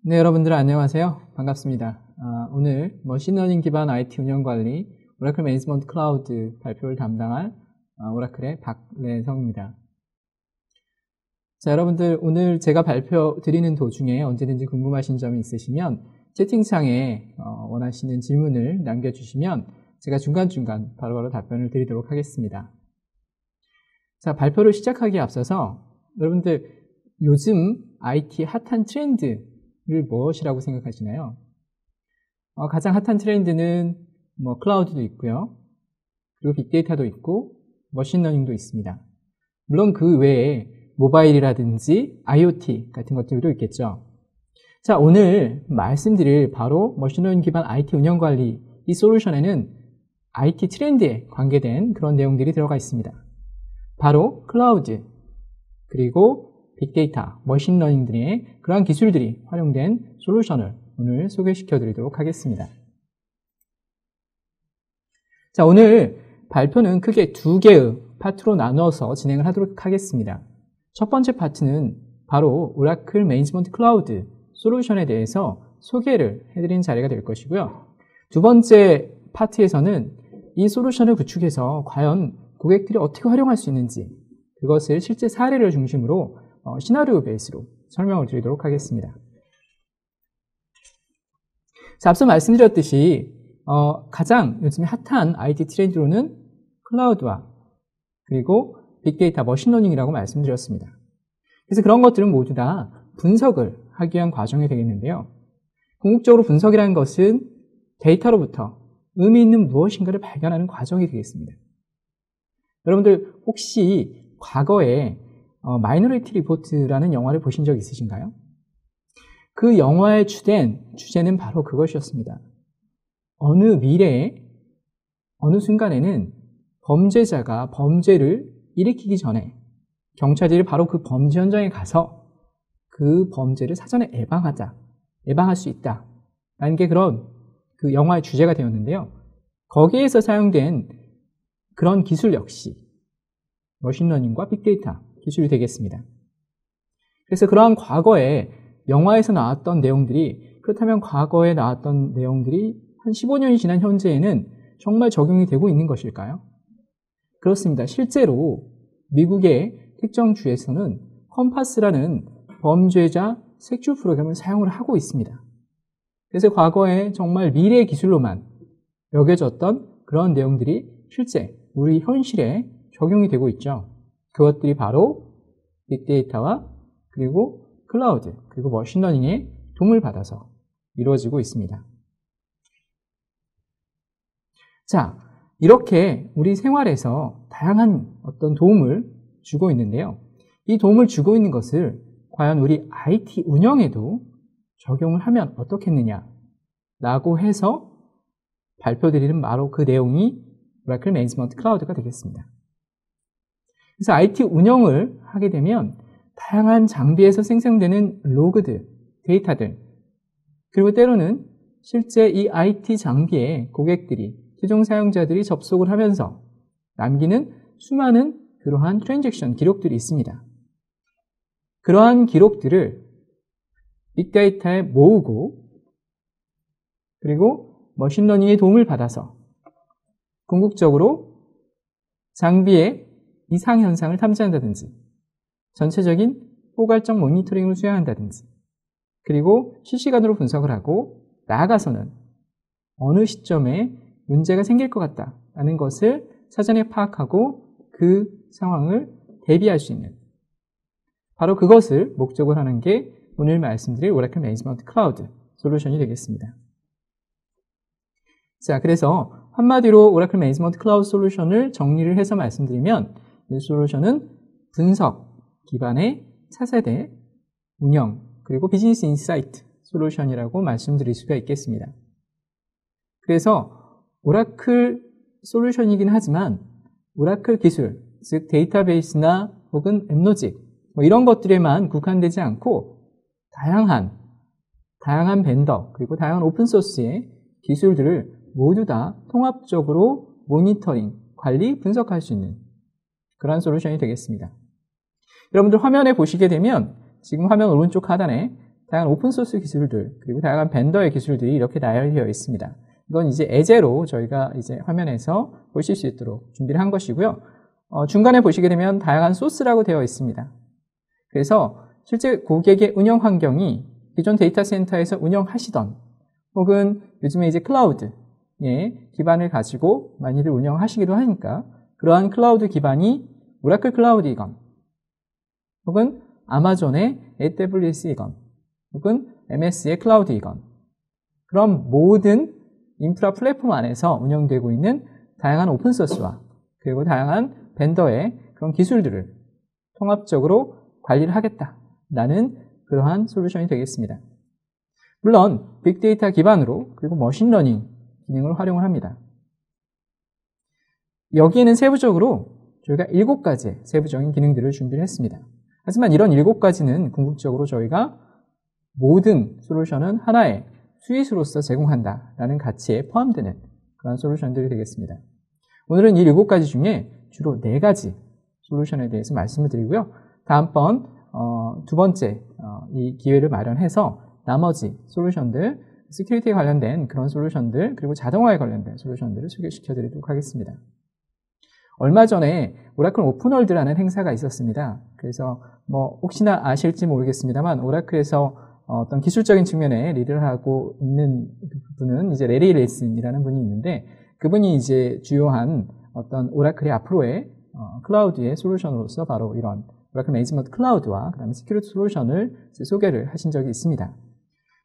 네, 여러분들 안녕하세요. 반갑습니다. 오늘 머신러닝 기반 IT 운영관리 오라클 매니지먼트 클라우드 발표를 담당할 오라클의 박래성입니다. 자, 여러분들 오늘 제가 발표 드리는 도중에 언제든지 궁금하신 점이 있으시면 채팅창에 원하시는 질문을 남겨주시면 제가 중간중간 바로바로 답변을 드리도록 하겠습니다. 자, 발표를 시작하기에 앞서서 여러분들 요즘 IT 핫한 트렌드를 무엇이라고 생각하시나요? 가장 핫한 트렌드는 클라우드도 있고요. 그리고 빅데이터도 있고 머신러닝도 있습니다. 물론 그 외에 모바일이라든지 IoT 같은 것들도 있겠죠. 자, 오늘 말씀드릴 바로 머신러닝 기반 IT 운영관리 이 솔루션에는 IT 트렌드에 관계된 그런 내용들이 들어가 있습니다. 바로 클라우드, 그리고 빅데이터, 머신러닝 등의 그러한 기술들이 활용된 솔루션을 오늘 소개시켜 드리도록 하겠습니다. 자, 오늘 발표는 크게 두 개의 파트로 나눠서 진행을 하도록 하겠습니다. 첫 번째 파트는 바로 오라클 매니지먼트 클라우드 솔루션에 대해서 소개를 해드리는 자리가 될 것이고요. 두 번째 파트에서는 이 솔루션을 구축해서 과연 고객들이 어떻게 활용할 수 있는지 그것을 실제 사례를 중심으로 시나리오 베이스로 설명을 드리도록 하겠습니다. 자, 앞서 말씀드렸듯이 가장 요즘에 핫한 IT 트렌드로는 클라우드와 그리고 빅데이터, 머신러닝이라고 말씀드렸습니다. 그래서 그런 것들은 모두 다 분석을 하기 위한 과정이 되겠는데요. 궁극적으로 분석이라는 것은 데이터로부터 의미 있는 무엇인가를 발견하는 과정이 되겠습니다. 여러분들 혹시 과거에 마이너리티 리포트라는 영화를 보신 적 있으신가요? 그 영화의 주제는 바로 그것이었습니다. 어느 미래에 어느 순간에는 범죄자가 범죄를 일으키기 전에 경찰들이 바로 그 범죄 현장에 가서 그 범죄를 사전에 예방할 수 있다라는 게 그런 그 영화의 주제가 되었는데요. 거기에서 사용된 그런 기술 역시 머신러닝과 빅데이터 기술이 되겠습니다. 그래서 그러한 과거에 영화에서 나왔던 내용들이 그렇다면 과거에 나왔던 내용들이 한 15년이 지난 현재에는 정말 적용이 되고 있는 것일까요? 그렇습니다. 실제로 미국의 특정 주에서는 컴파스라는 범죄자 색출 프로그램을 사용을 하고 있습니다. 그래서 과거에 정말 미래의 기술로만 여겨졌던 그런 내용들이 실제 우리 현실에 적용이 되고 있죠. 그것들이 바로 빅데이터와 그리고 클라우드, 그리고 머신러닝의 도움을 받아서 이루어지고 있습니다. 자, 이렇게 우리 생활에서 다양한 어떤 도움을 주고 있는데요. 이 도움을 주고 있는 것을 과연 우리 IT 운영에도 적용을 하면 어떻겠느냐라고 해서 발표드리는 바로 그 내용이 오라클 매니지먼트 클라우드가 되겠습니다. 그래서 IT 운영을 하게 되면 다양한 장비에서 생성되는 로그들, 데이터들, 그리고 때로는 실제 이 IT 장비에 고객들이, 최종 사용자들이 접속을 하면서 남기는 수많은 그러한 트랜잭션 기록들이 있습니다. 그러한 기록들을 빅데이터에 모으고 그리고 머신러닝의 도움을 받아서 궁극적으로 장비의 이상 현상을 탐지한다든지 전체적인 포괄적 모니터링을 수행한다든지 그리고 실시간으로 분석을 하고 나아가서는 어느 시점에 문제가 생길 것 같다라는 것을 사전에 파악하고 그 상황을 대비할 수 있는 바로 그것을 목적으로 하는 게 오늘 말씀드릴 오라클 매니지먼트 클라우드 솔루션이 되겠습니다. 자, 그래서 한마디로 오라클 매니지먼트 클라우드 솔루션을 정리를 해서 말씀드리면 이 솔루션은 분석 기반의 차세대 운영 그리고 비즈니스 인사이트 솔루션이라고 말씀드릴 수가 있겠습니다. 그래서 오라클 솔루션이긴 하지만 오라클 기술, 즉 데이터베이스나 혹은 앱로직 이런 것들에만 국한되지 않고 다양한 벤더 그리고 다양한 오픈소스의 기술들을 모두 다 통합적으로 모니터링, 관리, 분석할 수 있는 그런 솔루션이 되겠습니다. 여러분들 화면에 보시게 되면 지금 화면 오른쪽 하단에 다양한 오픈소스 기술들, 그리고 다양한 벤더의 기술들이 이렇게 나열되어 있습니다. 이건 이제 예제로 저희가 이제 화면에서 보실 수 있도록 준비를 한 것이고요. 중간에 보시게 되면 다양한 소스라고 되어 있습니다. 그래서 실제 고객의 운영 환경이 기존 데이터 센터에서 운영하시던 혹은 요즘에 이제 클라우드에 기반을 가지고 많이들 운영하시기도 하니까 그러한 클라우드 기반이 오라클 클라우드이건 혹은 아마존의 AWS이건 혹은 MS의 클라우드이건 그럼 모든 인프라 플랫폼 안에서 운영되고 있는 다양한 오픈소스와 그리고 다양한 벤더의 그런 기술들을 통합적으로 관리를 하겠다라는 그러한 솔루션이 되겠습니다. 물론 빅데이터 기반으로 그리고 머신러닝 기능을 활용을 합니다. 여기에는 세부적으로 저희가 7가지의 세부적인 기능들을 준비를 했습니다. 하지만 이런 7가지는 궁극적으로 저희가 모든 솔루션은 하나의 스윗으로서 제공한다라는 가치에 포함되는 그런 솔루션들이 되겠습니다. 오늘은 이 7가지 중에 주로 4가지 솔루션에 대해서 말씀을 드리고요. 다음번 두 번째 이 기회를 마련해서 나머지 솔루션들, 시큐리티에 관련된 그런 솔루션들 그리고 자동화에 관련된 솔루션들을 소개시켜 드리도록 하겠습니다. 얼마 전에 오라클 오픈월드라는 행사가 있었습니다. 그래서 혹시나 아실지 모르겠습니다만 오라클에서 어떤 기술적인 측면에 리드를 하고 있는 분은 이제 레리 릴슨이라는 분이 있는데 그분이 이제 주요한 어떤 오라클의 앞으로의 클라우드의 솔루션으로서 바로 이런 오라클 매니지먼트 클라우드와 그다음에 시큐리티 솔루션을 소개를 하신 적이 있습니다.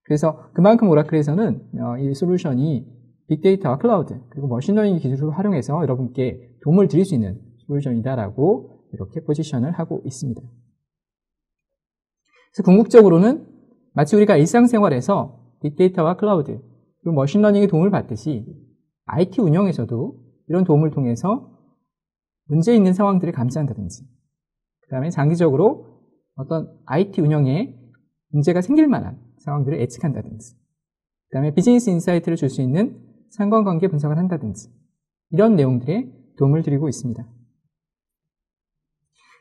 그래서 그만큼 오라클에서는 이 솔루션이 빅데이터와 클라우드 그리고 머신러닝 기술을 활용해서 여러분께 도움을 드릴 수 있는 솔루션이다라고 이렇게 포지션을 하고 있습니다. 그래서 궁극적으로는 마치 우리가 일상생활에서 빅데이터와 클라우드 그리고 머신러닝의 도움을 받듯이 IT 운영에서도 이런 도움을 통해서 문제 있는 상황들을 감지한다든지 그 다음에 장기적으로 어떤 IT 운영에 문제가 생길 만한 상황들을 예측한다든지 그 다음에 비즈니스 인사이트를 줄 수 있는 상관관계 분석을 한다든지 이런 내용들에 도움을 드리고 있습니다.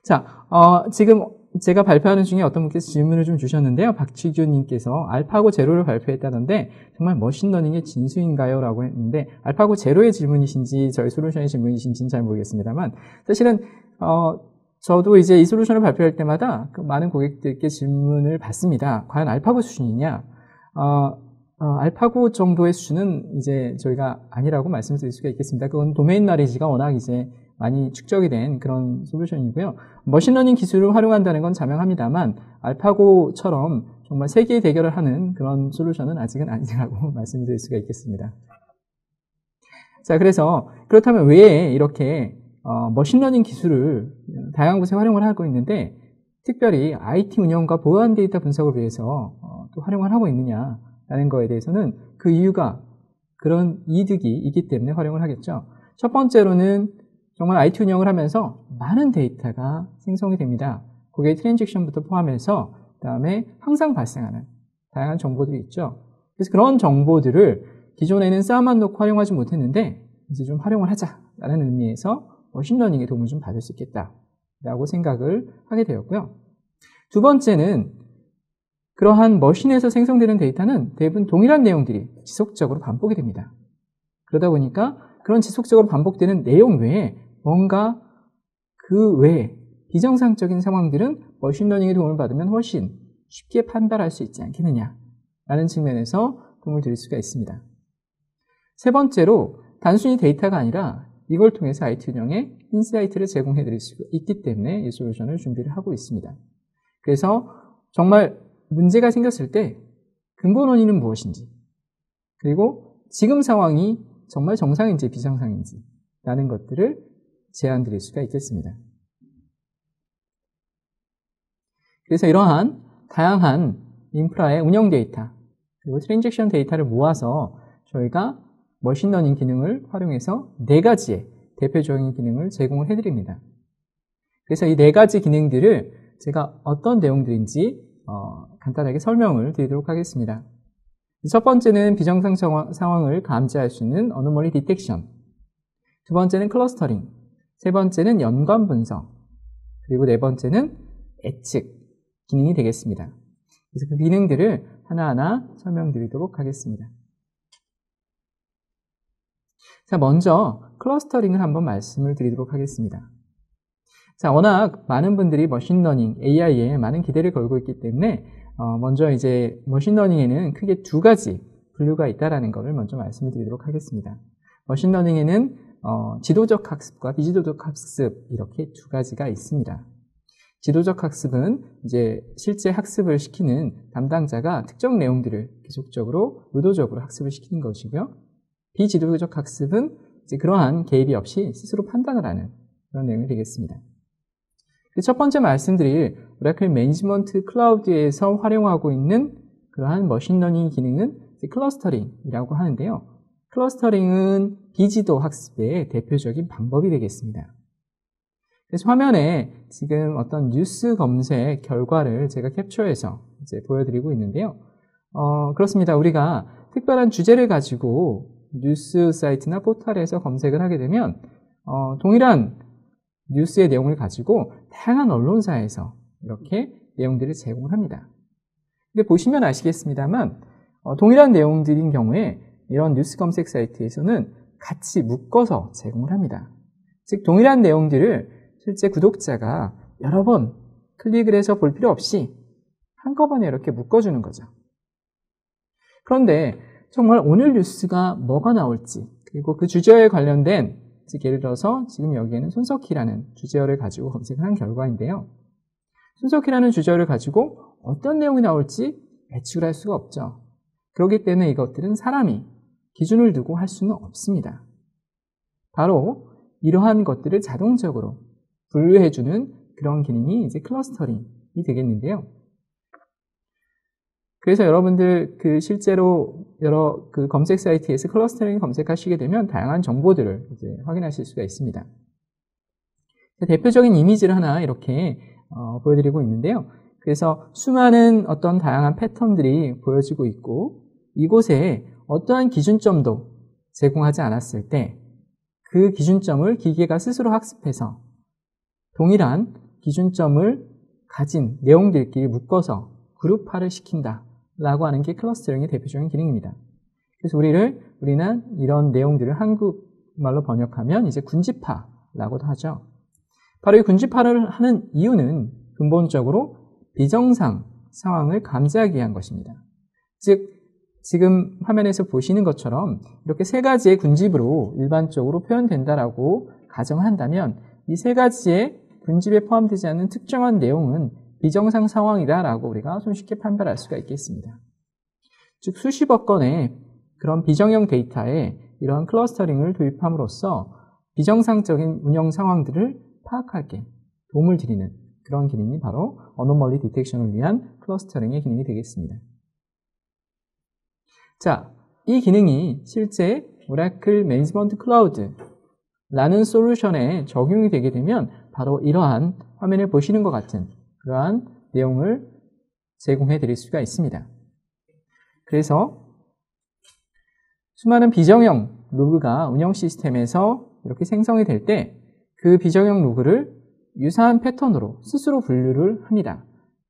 자, 지금 제가 발표하는 중에 어떤 분께서 질문을 좀 주셨는데요. 박지규님께서 알파고 제로를 발표했다던데 정말 머신러닝의 진수인가요? 라고 했는데 알파고 제로의 질문이신지 저희 솔루션의 질문이신지는 잘 모르겠습니다만 사실은 저도 이제 이 솔루션을 발표할 때마다 많은 고객들께 질문을 받습니다. 과연 알파고 수준이냐? 알파고 정도의 수준은 이제 저희가 아니라고 말씀드릴 수가 있겠습니다. 그건 도메인 나리지가 워낙 이제 많이 축적이 된 그런 솔루션이고요. 머신러닝 기술을 활용한다는 건 자명합니다만 알파고처럼 정말 세계의 대결을 하는 그런 솔루션은 아직은 아니라고 말씀드릴 수가 있겠습니다. 자, 그래서 그렇다면 왜 이렇게 머신러닝 기술을 다양한 곳에 활용을 하고 있는데 특별히 IT 운영과 보안 데이터 분석을 위해서 또 활용을 하고 있느냐라는 거에 대해서는 그 이유가 그런 이득이 있기 때문에 활용을 하겠죠. 첫 번째로는 정말 IT 운영을 하면서 많은 데이터가 생성이 됩니다. 고객의 트랜잭션부터 포함해서 그다음에 항상 발생하는 다양한 정보들이 있죠. 그래서 그런 정보들을 기존에는 쌓아만 놓고 활용하지 못했는데 이제 좀 활용을 하자라는 의미에서 머신러닝의 도움을 좀 받을 수 있겠다라고 생각을 하게 되었고요. 두 번째는 그러한 머신에서 생성되는 데이터는 대부분 동일한 내용들이 지속적으로 반복이 됩니다. 그러다 보니까 그런 지속적으로 반복되는 내용 외에 뭔가 그 외에 비정상적인 상황들은 머신러닝의 도움을 받으면 훨씬 쉽게 판단할 수 있지 않겠느냐라는 측면에서 도움을 드릴 수가 있습니다. 세 번째로 단순히 데이터가 아니라 이걸 통해서 IT 운영에 인사이트를 제공해 드릴 수 있기 때문에 이 솔루션을 준비를 하고 있습니다. 그래서 정말 문제가 생겼을 때 근본 원인은 무엇인지 그리고 지금 상황이 정말 정상인지 비정상인지 라는 것들을 제안 드릴 수가 있겠습니다. 그래서 이러한 다양한 인프라의 운영 데이터 그리고 트랜잭션 데이터를 모아서 저희가 머신러닝 기능을 활용해서 4가지의 대표적인 기능을 제공을 해드립니다. 그래서 이 4가지 기능들을 제가 어떤 내용들인지 간단하게 설명을 드리도록 하겠습니다. 첫 번째는 비정상 상황을 감지할 수 있는 어노멀리 디텍션, 두 번째는 클러스터링, 세 번째는 연관 분석, 그리고 네 번째는 예측 기능이 되겠습니다. 그래서 그 기능들을 하나하나 설명드리도록 하겠습니다. 자, 먼저 클러스터링을 한번 말씀을 드리도록 하겠습니다. 자, 워낙 많은 분들이 머신러닝, AI에 많은 기대를 걸고 있기 때문에 먼저 이제 머신러닝에는 크게 두 가지 분류가 있다라는 것을 먼저 말씀을 드리도록 하겠습니다. 머신러닝에는 지도적 학습과 비지도적 학습 이렇게 두 가지가 있습니다. 지도적 학습은 이제 실제 학습을 시키는 담당자가 특정 내용들을 계속적으로 의도적으로 학습을 시키는 것이고요. 비지도적 학습은 이제 그러한 개입이 없이 스스로 판단을 하는 그런 내용이 되겠습니다. 첫 번째 말씀드릴 오라클 매니지먼트 클라우드에서 활용하고 있는 그러한 머신러닝 기능은 클러스터링이라고 하는데요. 클러스터링은 비지도 학습의 대표적인 방법이 되겠습니다. 그래서 화면에 지금 어떤 뉴스 검색 결과를 제가 캡처해서 이제 보여드리고 있는데요. 그렇습니다. 우리가 특별한 주제를 가지고 뉴스 사이트나 포털에서 검색을 하게 되면 동일한 뉴스의 내용을 가지고 다양한 언론사에서 이렇게 내용들을 제공을 합니다. 근데 보시면 아시겠습니다만 동일한 내용들인 경우에 이런 뉴스 검색 사이트에서는 같이 묶어서 제공을 합니다. 즉 동일한 내용들을 실제 구독자가 여러 번 클릭을 해서 볼 필요 없이 한꺼번에 이렇게 묶어주는 거죠. 그런데 정말 오늘 뉴스가 뭐가 나올지 그리고 그 주제에 관련된 즉 예를 들어서 지금 여기에는 손석희라는 주제어를 가지고 검색을 한 결과인데요. 손석희라는 주제어를 가지고 어떤 내용이 나올지 예측을 할 수가 없죠. 그렇기 때문에 이것들은 사람이 기준을 두고 할 수는 없습니다. 바로 이러한 것들을 자동적으로 분류해주는 그런 기능이 이제 클러스터링이 되겠는데요. 그래서 여러분들 실제로 여러 검색 사이트에서 클러스터링 검색하시게 되면 다양한 정보들을 이제 확인하실 수가 있습니다. 대표적인 이미지를 하나 이렇게 보여드리고 있는데요. 그래서 수많은 어떤 다양한 패턴들이 보여지고 있고 이곳에 어떠한 기준점도 제공하지 않았을 때 그 기준점을 기계가 스스로 학습해서 동일한 기준점을 가진 내용들끼리 묶어서 그룹화를 시킨다라고 하는 게 클러스터링의 대표적인 기능입니다. 그래서 우리는 이런 내용들을 한국말로 번역하면 이제 군집화라고도 하죠. 바로 이 군집화를 하는 이유는 근본적으로 비정상 상황을 감지하기 위한 것입니다. 즉 지금 화면에서 보시는 것처럼 이렇게 세 가지의 군집으로 일반적으로 표현된다라고 가정한다면 이 세 가지의 군집에 포함되지 않는 특정한 내용은 비정상 상황이다라고 우리가 손쉽게 판별할 수가 있겠습니다. 즉 수십억 건의 그런 비정형 데이터에 이러한 클러스터링을 도입함으로써 비정상적인 운영 상황들을 파악하게 도움을 드리는 그런 기능이 바로 어노멀리 디텍션을 위한 클러스터링의 기능이 되겠습니다. 자, 이 기능이 실제 오라클 매니지먼트 클라우드라는 솔루션에 적용이 되게 되면 바로 이러한 화면에 보시는 것 같은 그러한 내용을 제공해 드릴 수가 있습니다. 그래서 수많은 비정형 로그가 운영 시스템에서 이렇게 생성이 될 때 그 비정형 로그를 유사한 패턴으로 스스로 분류를 합니다.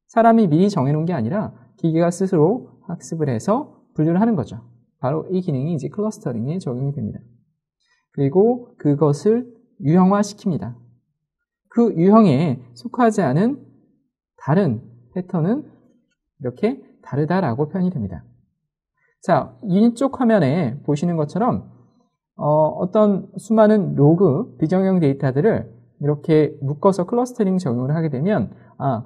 사람이 미리 정해놓은 게 아니라 기계가 스스로 학습을 해서 분류를 하는 거죠. 바로 이 기능이 이제 클러스터링에 적용이 됩니다. 그리고 그것을 유형화시킵니다. 그 유형에 속하지 않은 다른 패턴은 이렇게 다르다라고 표현이 됩니다. 자, 이쪽 화면에 보시는 것처럼 어떤 수많은 로그, 비정형 데이터들을 이렇게 묶어서 클러스터링 적용을 하게 되면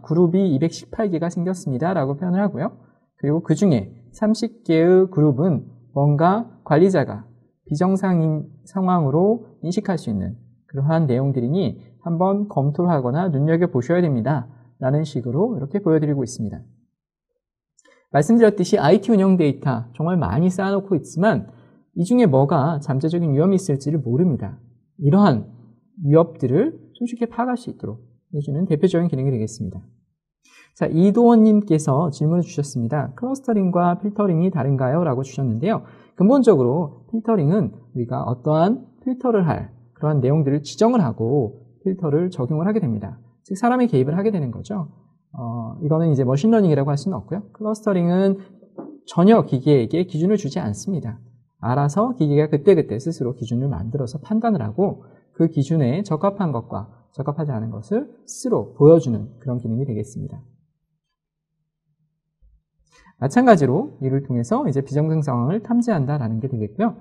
그룹이 218개가 생겼습니다 라고 표현을 하고요. 그리고 그 중에 30개의 그룹은 뭔가 관리자가 비정상인 상황으로 인식할 수 있는 그러한 내용들이니 한번 검토를 하거나 눈여겨보셔야 됩니다 라는 식으로 이렇게 보여드리고 있습니다. 말씀드렸듯이 IT 운영 데이터 정말 많이 쌓아놓고 있지만 이 중에 뭐가 잠재적인 위험이 있을지를 모릅니다. 이러한 위협들을 손쉽게 파악할 수 있도록 해주는 대표적인 기능이 되겠습니다. 자, 이도원님께서 질문을 주셨습니다. 클러스터링과 필터링이 다른가요? 라고 주셨는데요. 근본적으로 필터링은 우리가 어떠한 필터를 할 그러한 내용들을 지정을 하고 필터를 적용을 하게 됩니다. 즉 사람의 개입을 하게 되는 거죠. 이거는 이제 머신러닝이라고 할 수는 없고요. 클러스터링은 전혀 기계에게 기준을 주지 않습니다. 알아서 기계가 그때그때 스스로 기준을 만들어서 판단을 하고 그 기준에 적합한 것과 적합하지 않은 것을 스스로 보여주는 그런 기능이 되겠습니다. 마찬가지로 이를 통해서 이제 비정상 상황을 탐지한다라는 게 되겠고요.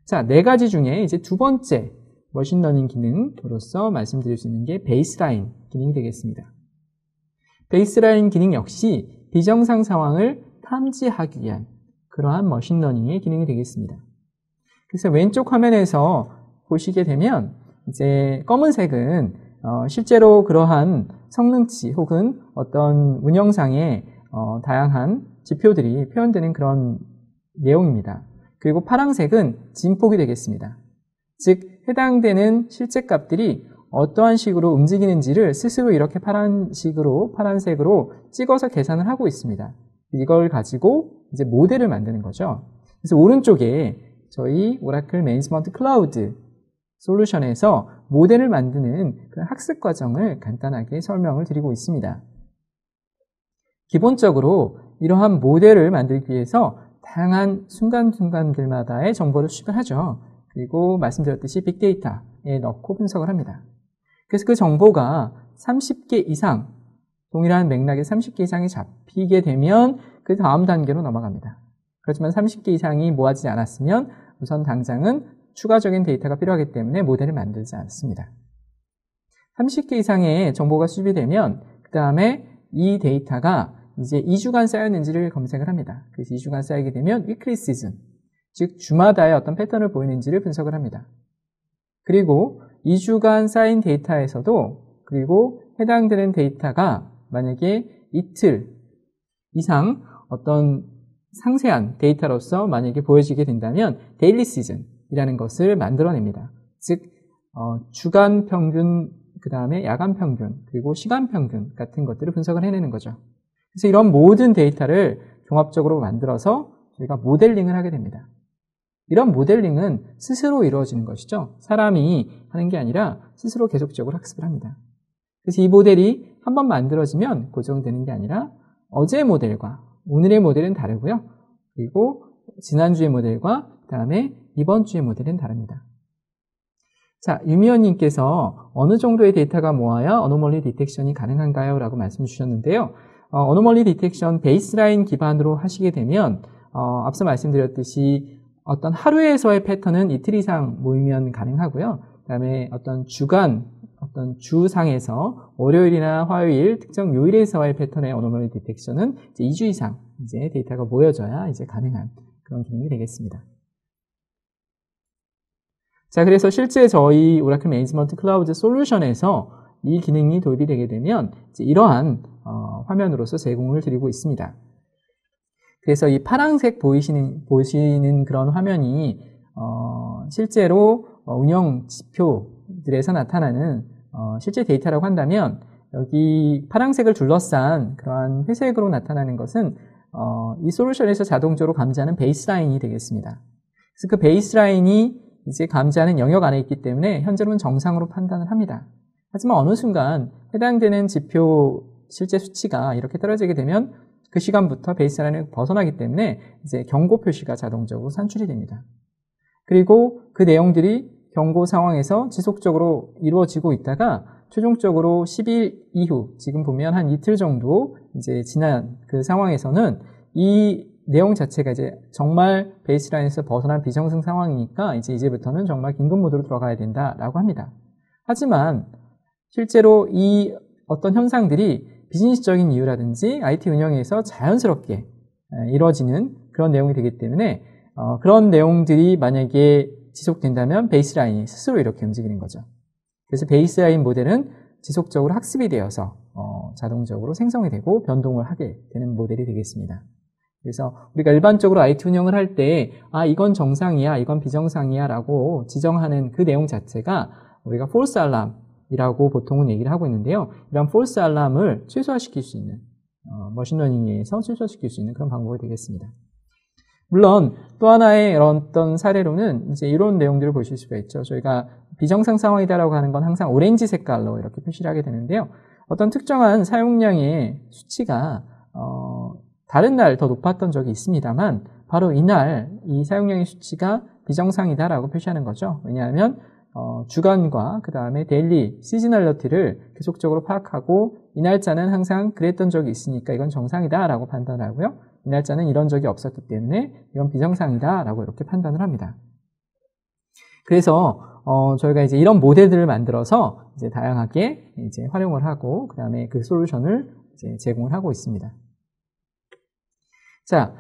자, 4가지 중에 이제 두 번째 머신러닝 기능으로서 말씀드릴 수 있는 게 베이스라인 기능이 되겠습니다. 베이스라인 기능 역시 비정상 상황을 탐지하기 위한 그러한 머신러닝의 기능이 되겠습니다. 그래서 왼쪽 화면에서 보시게 되면 이제 검은색은 실제로 그러한 성능치 혹은 어떤 운영상의 다양한 지표들이 표현되는 그런 내용입니다. 그리고 파란색은 진폭이 되겠습니다. 즉 해당되는 실제 값들이 어떠한 식으로 움직이는지를 스스로 이렇게 파란색으로 찍어서 계산을 하고 있습니다. 이걸 가지고 이제 모델을 만드는 거죠. 그래서 오른쪽에 저희 오라클 매니지먼트 클라우드 솔루션에서 모델을 만드는 그 학습 과정을 간단하게 설명을 드리고 있습니다. 기본적으로 이러한 모델을 만들기 위해서 다양한 순간순간들마다의 정보를 수집을 하죠. 그리고 말씀드렸듯이 빅데이터에 넣고 분석을 합니다. 그래서 그 정보가 30개 이상, 동일한 맥락에 30개 이상이 잡히게 되면 그 다음 단계로 넘어갑니다. 그렇지만 30개 이상이 모아지지 않았으면 우선 당장은 추가적인 데이터가 필요하기 때문에 모델을 만들지 않습니다. 30개 이상의 정보가 수집이 되면 그 다음에 이 데이터가 이제 2주간 쌓였는지를 검색을 합니다. 그래서 2주간 쌓이게 되면 weekly season, 즉 주마다의 어떤 패턴을 보이는지를 분석을 합니다. 그리고 2주간 쌓인 데이터에서도 그리고 해당되는 데이터가 만약에 이틀 이상 어떤 상세한 데이터로서 만약에 보여지게 된다면 데일리 시즌이라는 것을 만들어냅니다. 즉 주간 평균, 그 다음에 야간 평균, 그리고 시간 평균 같은 것들을 분석을 해내는 거죠. 그래서 이런 모든 데이터를 종합적으로 만들어서 저희가 모델링을 하게 됩니다. 이런 모델링은 스스로 이루어지는 것이죠. 사람이 하는 게 아니라 스스로 계속적으로 학습을 합니다. 그래서 이 모델이 한번 만들어지면 고정되는 게 아니라 어제의 모델과 오늘의 모델은 다르고요. 그리고 지난주의 모델과 그다음에 이번 주의 모델은 다릅니다. 자, 유미연님께서 어느 정도의 데이터가 모아야 어노멀리 디텍션이 가능한가요? 라고 말씀 주셨는데요. 어노멀리 디텍션 베이스라인 기반으로 하시게 되면 앞서 말씀드렸듯이 어떤 하루에서의 패턴은 이틀 이상 모이면 가능하고요. 그다음에 어떤 주간, 어떤 주상에서 월요일이나 화요일 특정 요일에서의 패턴의 어노멀리 디텍션은 이제 2주 이상 이제 데이터가 모여져야 이제 가능한 그런 기능이 되겠습니다. 자, 그래서 실제 저희 오라클 매니지먼트 클라우드 솔루션에서 이 기능이 도입이 되게 되면 이제 이러한 화면으로서 제공을 드리고 있습니다. 그래서 이 파란색 보시는 그런 화면이 실제로 운영 지표들에서 나타나는 실제 데이터라고 한다면 여기 파란색을 둘러싼 그러한 회색으로 나타나는 것은 이 솔루션에서 자동적으로 감지하는 베이스라인이 되겠습니다. 그래서 그 베이스라인이 이제 감지하는 영역 안에 있기 때문에 현재로는 정상으로 판단을 합니다. 하지만 어느 순간 해당되는 지표 실제 수치가 이렇게 떨어지게 되면 그 시간부터 베이스라인을 벗어나기 때문에 이제 경고 표시가 자동적으로 산출이 됩니다. 그리고 그 내용들이 경고 상황에서 지속적으로 이루어지고 있다가 최종적으로 10일 이후, 지금 보면 한 이틀 정도 이제 지난 그 상황에서는 이 내용 자체가 이제 정말 베이스라인에서 벗어난 비정상 상황이니까 이제부터는 정말 긴급 모드로 들어가야 된다라고 합니다. 하지만 실제로 이 어떤 현상들이 비즈니스적인 이유라든지 IT 운영에서 자연스럽게 이루어지는 그런 내용이 되기 때문에 그런 내용들이 만약에 지속된다면 베이스라인이 스스로 이렇게 움직이는 거죠. 그래서 베이스라인 모델은 지속적으로 학습이 되어서 자동적으로 생성이 되고 변동을 하게 되는 모델이 되겠습니다. 그래서 우리가 일반적으로 IT 운영을 할 때 이건 정상이야, 이건 비정상이야 라고 지정하는 그 내용 자체가 우리가 false alarm이라고 보통은 얘기를 하고 있는데요. 이런 false alarm을 최소화시킬 수 있는 머신러닝에서 최소화시킬 수 있는 그런 방법이 되겠습니다. 물론 또 하나의 어떤 사례로는 이제 이런 내용들을 보실 수가 있죠. 저희가 비정상 상황이다라고 하는 건 항상 오렌지 색깔로 이렇게 표시를 하게 되는데요. 어떤 특정한 사용량의 수치가 다른 날 더 높았던 적이 있습니다만 바로 이날 이 사용량의 수치가 비정상이다라고 표시하는 거죠. 왜냐하면 주간과 그 다음에 데일리, 시즈널러티를 계속적으로 파악하고 이 날짜는 항상 그랬던 적이 있으니까 이건 정상이다라고 판단을 하고요. 이 날짜는 이런 적이 없었기 때문에 이건 비정상이다라고 이렇게 판단을 합니다. 그래서 저희가 이제 이런 모델들을 만들어서 이제 다양하게 이제 활용을 하고 그 다음에 그 솔루션을 이제 제공을 하고 있습니다. 자,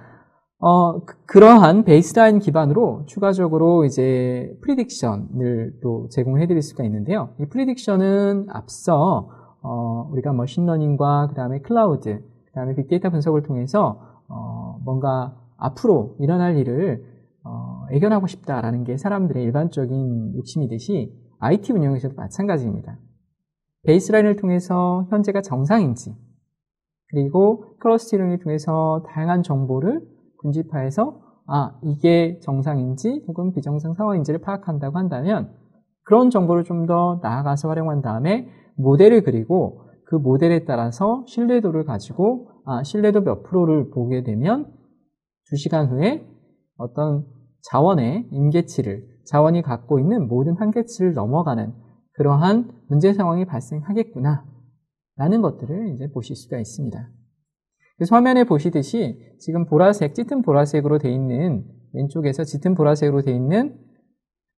그러한 베이스라인 기반으로 추가적으로 이제 프리딕션을 또 제공해 드릴 수가 있는데요. 이 프리딕션은 앞서 우리가 머신러닝과 그 다음에 클라우드, 그 다음에 빅데이터 분석을 통해서 뭔가 앞으로 일어날 일을 예견하고 싶다라는 게 사람들의 일반적인 욕심이듯이 IT 운영에서도 마찬가지입니다. 베이스라인을 통해서 현재가 정상인지 그리고 클러스터링을 통해서 다양한 정보를 군집화해서 이게 정상인지 혹은 비정상 상황인지를 파악한다고 한다면 그런 정보를 좀 더 나아가서 활용한 다음에 모델을 그리고 그 모델에 따라서 신뢰도를 가지고 신뢰도 몇 프로를 보게 되면 2시간 후에 어떤 자원의 임계치를 자원이 갖고 있는 모든 한계치를 넘어가는 그러한 문제 상황이 발생하겠구나 라는 것들을 이제 보실 수가 있습니다. 그래서 화면에 보시듯이 지금 보라색, 짙은 보라색으로 되어 있는 왼쪽에서 짙은 보라색으로 되어 있는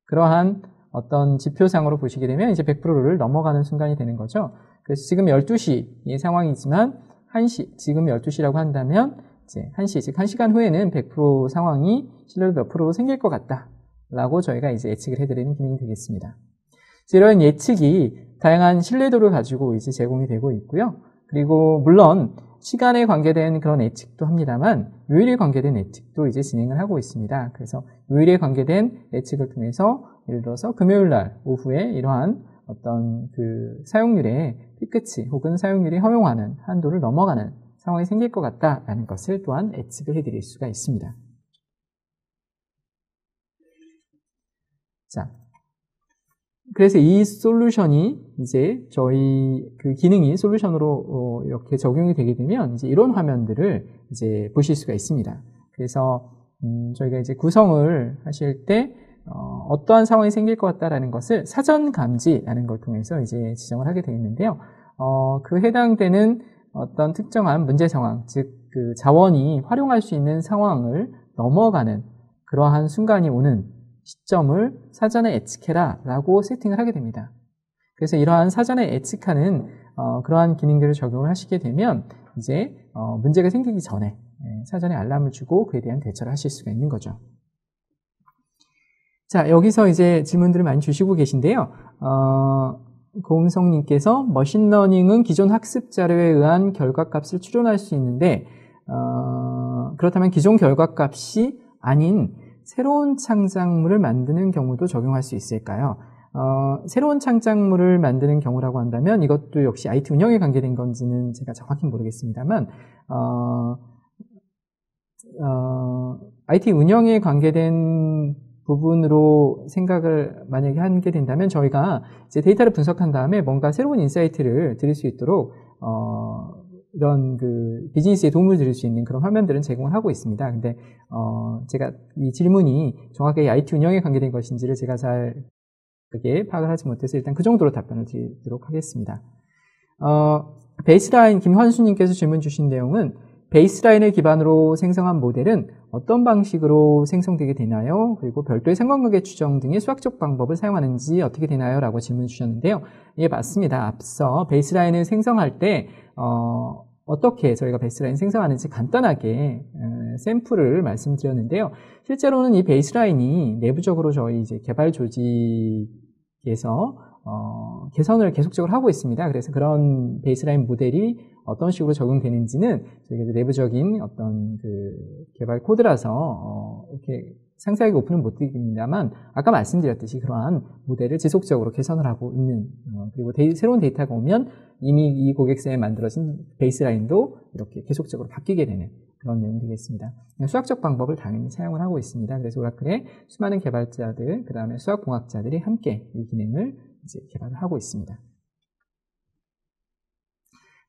그러한 어떤 지표상으로 보시게 되면 이제 100%를 넘어가는 순간이 되는 거죠. 그래서 지금 12시의 상황이지만 1시, 지금 12시라고 한다면 이제 1시, 즉 1시간 후에는 100% 상황이 신뢰도 몇 프로 생길 것 같다 라고 저희가 이제 예측을 해드리는 기능이 되겠습니다. 이런 예측이 다양한 신뢰도를 가지고 이제 제공이 되고 있고요. 그리고 물론 시간에 관계된 그런 예측도 합니다만 요일에 관계된 예측도 이제 진행을 하고 있습니다. 그래서 요일에 관계된 예측을 통해서 예를 들어서 금요일 날 오후에 이러한 어떤 그 사용률의 피크치 혹은 사용률이 허용하는 한도를 넘어가는 상황이 생길 것 같다라는 것을 또한 예측을 해드릴 수가 있습니다. 자, 그래서 이 솔루션이 이제 저희 그 기능이 솔루션으로 이렇게 적용이 되게 되면 이제 이런 화면들을 이제 보실 수가 있습니다. 그래서 저희가 이제 구성을 하실 때 어떠한 상황이 생길 것 같다라는 것을 사전 감지라는 걸 통해서 이제 지정을 하게 되어 있는데요. 그 해당되는 어떤 특정한 문제 상황, 즉 그 자원이 활용할 수 있는 상황을 넘어가는 그러한 순간이 오는 시점을 사전에 예측해라 라고 세팅을 하게 됩니다. 그래서 이러한 사전에 예측하는 그러한 기능들을 적용을 하시게 되면 이제 문제가 생기기 전에 사전에 알람을 주고 그에 대한 대처를 하실 수가 있는 거죠. 자, 여기서 이제 질문들을 많이 주시고 계신데요. 고은성님께서 머신러닝은 기존 학습 자료에 의한 결과값을 추론할 수 있는데 그렇다면 기존 결과값이 아닌 새로운 창작물을 만드는 경우도 적용할 수 있을까요? 새로운 창작물을 만드는 경우라고 한다면 이것도 역시 IT 운영에 관계된 건지는 제가 정확히 모르겠습니다만 IT 운영에 관계된 부분으로 생각을 만약에 하게 된다면 저희가 이제 데이터를 분석한 다음에 뭔가 새로운 인사이트를 드릴 수 있도록 이런 그 비즈니스에 도움을 드릴 수 있는 그런 화면들은 제공을 하고 있습니다. 근데 제가 이 질문이 정확하게 IT 운영에 관계된 것인지를 제가 잘 그게 파악을 하지 못해서 일단 그 정도로 답변을 드리도록 하겠습니다. 베이스라인 김환수님께서 질문 주신 내용은 베이스라인을 기반으로 생성한 모델은 어떤 방식으로 생성되게 되나요? 그리고 별도의 상관관계 추정 등의 수학적 방법을 사용하는지 어떻게 되나요? 라고 질문 주셨는데요. 예, 맞습니다. 앞서 베이스라인을 생성할 때 어떻게 저희가 베이스라인 생성하는지 간단하게 샘플을 말씀드렸는데요. 실제로는 이 베이스라인이 내부적으로 저희 이제 개발 조직에서 개선을 계속적으로 하고 있습니다. 그래서 그런 베이스라인 모델이 어떤 식으로 적용되는지는 저희가 내부적인 어떤 그 개발 코드라서 이렇게 상세하게 오픈은 못 드립니다만 아까 말씀드렸듯이 그러한 모델을 지속적으로 개선을 하고 있는 그리고 새로운 데이터가 오면 이미 이 고객사에 만들어진 베이스라인도 이렇게 계속적으로 바뀌게 되는 그런 내용이 되겠습니다. 수학적 방법을 당연히 사용을 하고 있습니다. 그래서 오라클의 수많은 개발자들, 그 다음에 수학공학자들이 함께 이 기능을 이제 개발을 하고 있습니다.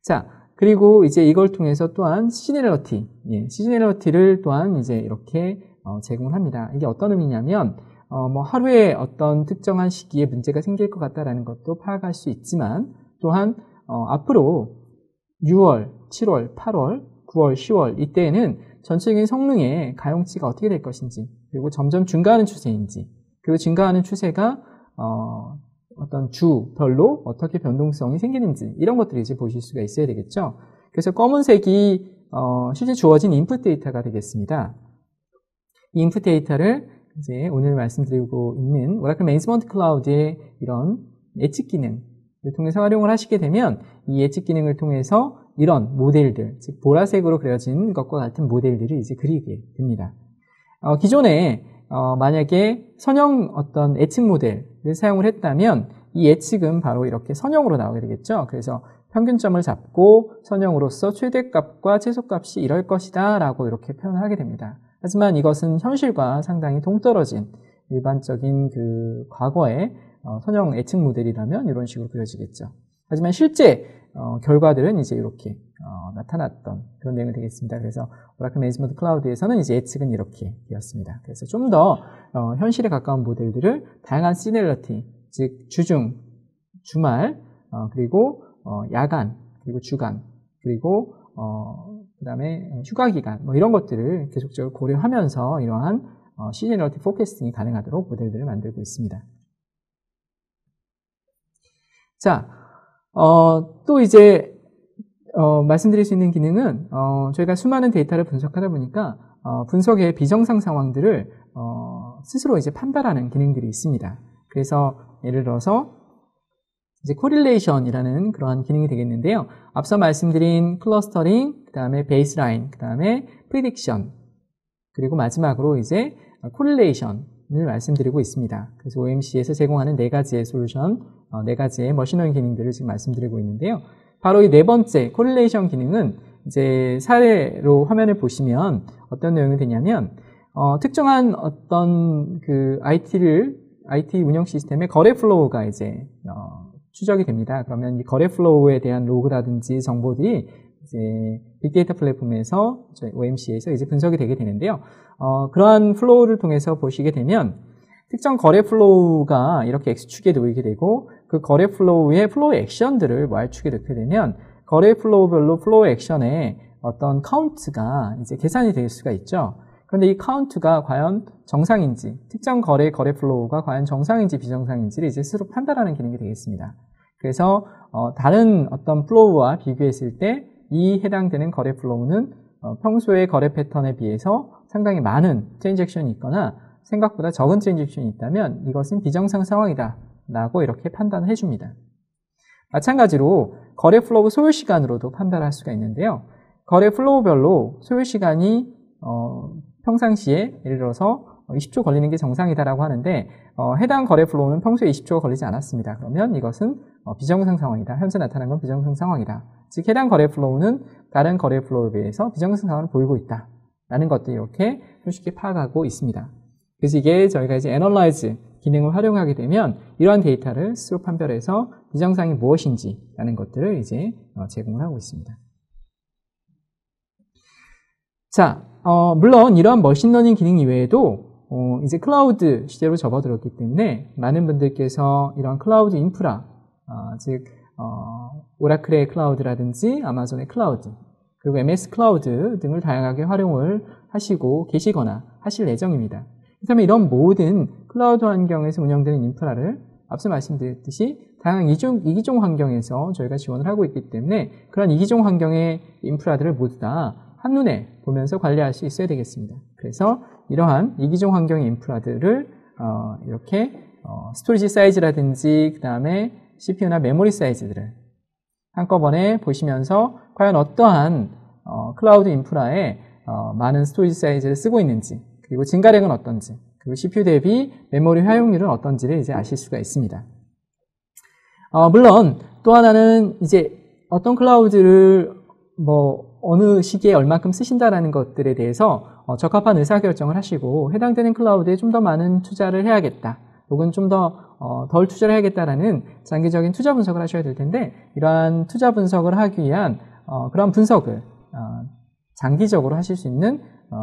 자, 그리고 이제 이걸 통해서 또한 시즈널리티를 또한 이제 이렇게 제공을 합니다. 이게 어떤 의미냐면, 뭐 하루에 어떤 특정한 시기에 문제가 생길 것 같다라는 것도 파악할 수 있지만, 또한 앞으로 6월, 7월, 8월, 9월, 10월 이때에는 전체적인 성능의 가용치가 어떻게 될 것인지, 그리고 점점 증가하는 추세인지, 그리고 증가하는 추세가 어떤 주별로 어떻게 변동성이 생기는지 이런 것들을 이제 보실 수가 있어야 되겠죠. 그래서 검은색이 실제 주어진 인풋 데이터가 되겠습니다. 이 인풋 데이터를 이제 오늘 말씀드리고 있는 오라클 매니지먼트 클라우드의 이런 예측 기능을 통해서 활용을 하시게 되면 이 예측 기능을 통해서 이런 모델들, 즉 보라색으로 그려진 것과 같은 모델들을 이제 그리게 됩니다. 기존에 만약에 선형 어떤 예측 모델을 사용을 했다면 이 예측은 바로 이렇게 선형으로 나오게 되겠죠. 그래서 평균점을 잡고 선형으로서 최대값과 최소값이 이럴 것이다 라고 이렇게 표현을 하게 됩니다. 하지만 이것은 현실과 상당히 동떨어진 일반적인 그 과거의 선형 예측 모델이라면 이런 식으로 그려지겠죠. 하지만 실제 결과들은 이제 이렇게 나타났던 그런 내용이 되겠습니다. 그래서 오라클 매니지먼트 클라우드에서는 이제 예측은 이렇게 되었습니다. 그래서 좀 더 현실에 가까운 모델들을 다양한 시널리티, 즉 주중, 주말, 그리고 야간, 그리고 주간, 그리고 그다음에 휴가 기간 뭐 이런 것들을 계속적으로 고려하면서 이러한 시널리티 포캐스팅이 가능하도록 모델들을 만들고 있습니다. 자, 또 이제 말씀드릴 수 있는 기능은 저희가 수많은 데이터를 분석하다 보니까 분석의 비정상 상황들을 스스로 이제 판별하는 기능들이 있습니다. 그래서 예를 들어서 이제 코릴레이션이라는 그러한 기능이 되겠는데요. 앞서 말씀드린 클러스터링, 그다음에 베이스라인, 그다음에 프리딕션, 그리고 마지막으로 이제 코릴레이션을 말씀드리고 있습니다. 그래서 OMC에서 제공하는 4가지의 솔루션, 4가지의 머신러닝 기능들을 지금 말씀드리고 있는데요. 바로 이 4번째 코릴레이션 기능은 이제 사례로 화면을 보시면 어떤 내용이 되냐면 특정한 어떤 그 IT 운영 시스템의 거래 플로우가 이제 추적이 됩니다. 그러면 이 거래 플로우에 대한 로그라든지 정보들이 이제 빅데이터 플랫폼에서 저희 OMC에서 이제 분석이 되게 되는데요. 그러한 플로우를 통해서 보시게 되면 특정 거래 플로우가 이렇게 X축에 놓이게 되고 그 거래 플로우의 플로우 액션들을 Y축에 넣게 되면 거래 플로우별로 플로우 액션의 어떤 카운트가 이제 계산이 될 수가 있죠. 그런데 이 카운트가 과연 정상인지, 특정 거래 플로우가 과연 정상인지 비정상인지를 이제 스스로 판단하는 기능이 되겠습니다. 그래서 다른 어떤 플로우와 비교했을 때 이 해당되는 거래 플로우는 평소의 거래 패턴에 비해서 상당히 많은 트랜잭션이 있거나 생각보다 적은 트랜잭션이 있다면 이것은 비정상 상황이다 라고 이렇게 판단을 해줍니다. 마찬가지로 거래 플로우 소요 시간으로도 판단할 수가 있는데요. 거래 플로우별로 소요 시간이 평상시에 예를 들어서 20초 걸리는 게 정상이다라고 하는데 해당 거래 플로우는 평소에 20초가 걸리지 않았습니다. 그러면 이것은 비정상 상황이다. 현재 나타난 건 비정상 상황이다. 즉 해당 거래 플로우는 다른 거래 플로우에 비해서 비정상 상황을 보이고 있다. 라는 것도 이렇게 쉽게 파악하고 있습니다. 그래서 이게 저희가 이제 애널라이즈 기능을 활용하게 되면 이러한 데이터를 스스로 판별해서 비정상이 무엇인지 라는 것들을 이제 제공을 하고 있습니다. 자, 물론 이러한 머신러닝 기능 이외에도 이제 클라우드 시대로 접어들었기 때문에 많은 분들께서 이런 클라우드 인프라, 즉 오라클의 클라우드라든지 아마존의 클라우드, 그리고 MS 클라우드 등을 다양하게 활용을 하시고 계시거나 하실 예정입니다. 그렇다면 이런 모든 클라우드 환경에서 운영되는 인프라를 앞서 말씀드렸듯이 다양한 이기종 환경에서 저희가 지원을 하고 있기 때문에 그런 이기종 환경의 인프라들을 모두 다 한눈에 보면서 관리할 수 있어야 되겠습니다. 그래서 이러한 이기종 환경의 인프라들을 이렇게 스토리지 사이즈라든지 그 다음에 CPU나 메모리 사이즈들을 한꺼번에 보시면서 과연 어떠한 클라우드 인프라에 많은 스토리지 사이즈를 쓰고 있는지, 그리고 증가량은 어떤지, 그리고 CPU 대비 메모리 활용률은 어떤지를 이제 아실 수가 있습니다. 물론 또 하나는 이제 어떤 클라우드를 어느 시기에 얼만큼 쓰신다라는 것들에 대해서 적합한 의사결정을 하시고 해당되는 클라우드에 좀 더 많은 투자를 해야겠다. 혹은 좀 더 덜 투자를 해야겠다라는 장기적인 투자 분석을 하셔야 될 텐데 이러한 투자 분석을 하기 위한 그런 분석을 장기적으로 하실 수 있는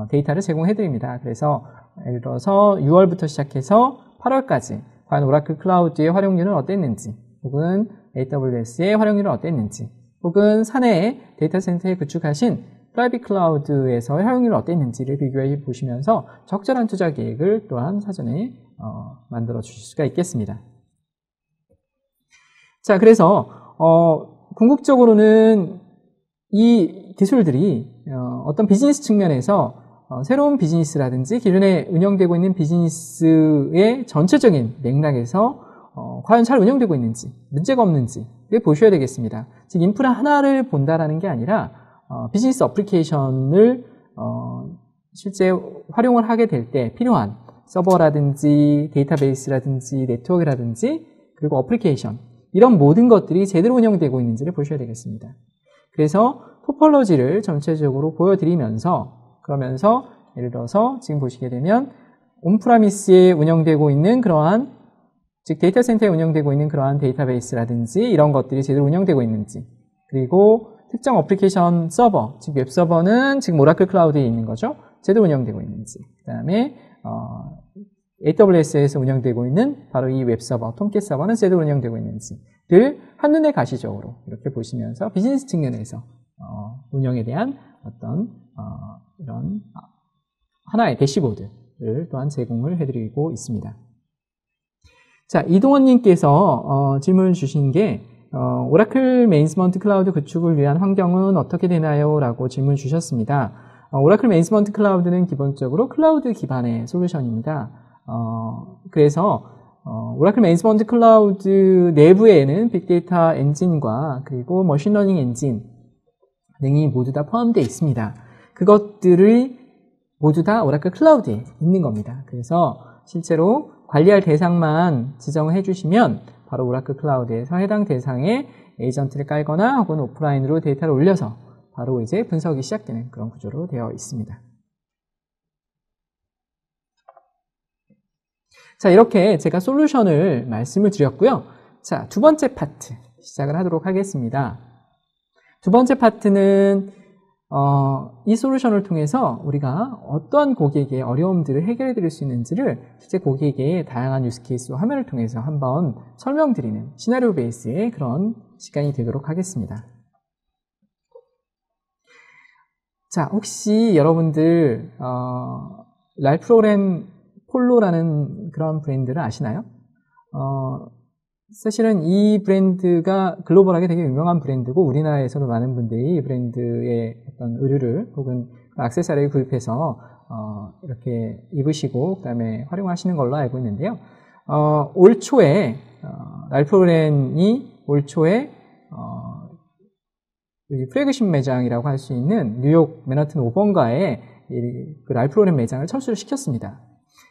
데이터를 제공해 드립니다. 그래서 예를 들어서 6월부터 시작해서 8월까지 과연 오라클 클라우드의 활용률은 어땠는지 혹은 AWS의 활용률은 어땠는지 혹은 사내에 데이터 센터에 구축하신 프라이빗 클라우드에서의 활용률은 어땠는지를 비교해 보시면서 적절한 투자 계획을 또한 사전에 만들어 주실 수가 있겠습니다. 자, 그래서 궁극적으로는 이 기술들이 어떤 비즈니스 측면에서 새로운 비즈니스라든지 기존에 운영되고 있는 비즈니스의 전체적인 맥락에서 과연 잘 운영되고 있는지, 문제가 없는지를 보셔야 되겠습니다. 즉 인프라 하나를 본다라는 게 아니라 비즈니스 어플리케이션을 실제 활용을 하게 될 때 필요한 서버라든지 데이터베이스라든지 네트워크라든지 그리고 어플리케이션 이런 모든 것들이 제대로 운영되고 있는지를 보셔야 되겠습니다. 그래서 토폴로지를 전체적으로 보여드리면서 그러면서 예를 들어서 지금 보시게 되면 온프라미스에 운영되고 있는 그러한 즉 데이터 센터에 운영되고 있는 그러한 데이터베이스라든지 이런 것들이 제대로 운영되고 있는지 그리고 특정 어플리케이션 서버, 즉 웹서버는 지금 오라클 클라우드에 있는 거죠. 제대로 운영되고 있는지 그 다음에 AWS에서 운영되고 있는 바로 이 웹서버, 톰캣 서버는 제대로 운영되고 있는지를 한눈에 가시적으로 이렇게 보시면서 비즈니스 측면에서 운영에 대한 어떤 이런 하나의 대시보드를 또한 제공을 해드리고 있습니다. 자, 이동원님께서 질문을 주신 게 오라클 메인스먼트 클라우드 구축을 위한 환경은 어떻게 되나요? 라고 질문 주셨습니다. 오라클 메인스먼트 클라우드는 기본적으로 클라우드 기반의 솔루션입니다. 그래서 오라클 메인스먼트 클라우드 내부에는 빅데이터 엔진과 그리고 머신러닝 엔진 등이 모두 다 포함되어 있습니다. 그것들이 모두 다 오라클 클라우드에 있는 겁니다. 그래서 실제로 관리할 대상만 지정을 해주시면 바로 오라클 클라우드에서 해당 대상에 에이전트를 깔거나 혹은 오프라인으로 데이터를 올려서 바로 이제 분석이 시작되는 그런 구조로 되어 있습니다. 자, 이렇게 제가 솔루션을 말씀을 드렸고요. 자, 두 번째 파트 시작을 하도록 하겠습니다. 두 번째 파트는 이 솔루션을 통해서 우리가 어떠한 고객의 어려움들을 해결해 드릴 수 있는지를 실제 고객의 다양한 유스케이스와 화면을 통해서 한번 설명드리는 시나리오 베이스의 그런 시간이 되도록 하겠습니다. 자, 혹시 여러분들 랄프 로렌 폴로라는 그런 브랜드를 아시나요? 사실은 이 브랜드가 글로벌하게 되게 유명한 브랜드고 우리나라에서도 많은 분들이 이 브랜드의 어떤 의류를 혹은 액세서리를 구입해서 이렇게 입으시고 그다음에 활용하시는 걸로 알고 있는데요. 올 초에 랄프 로렌이 올 초에 플래그십 매장이라고 할 수 있는 뉴욕 맨하튼 5번가에 그 랄프 로렌 매장을 철수를 시켰습니다.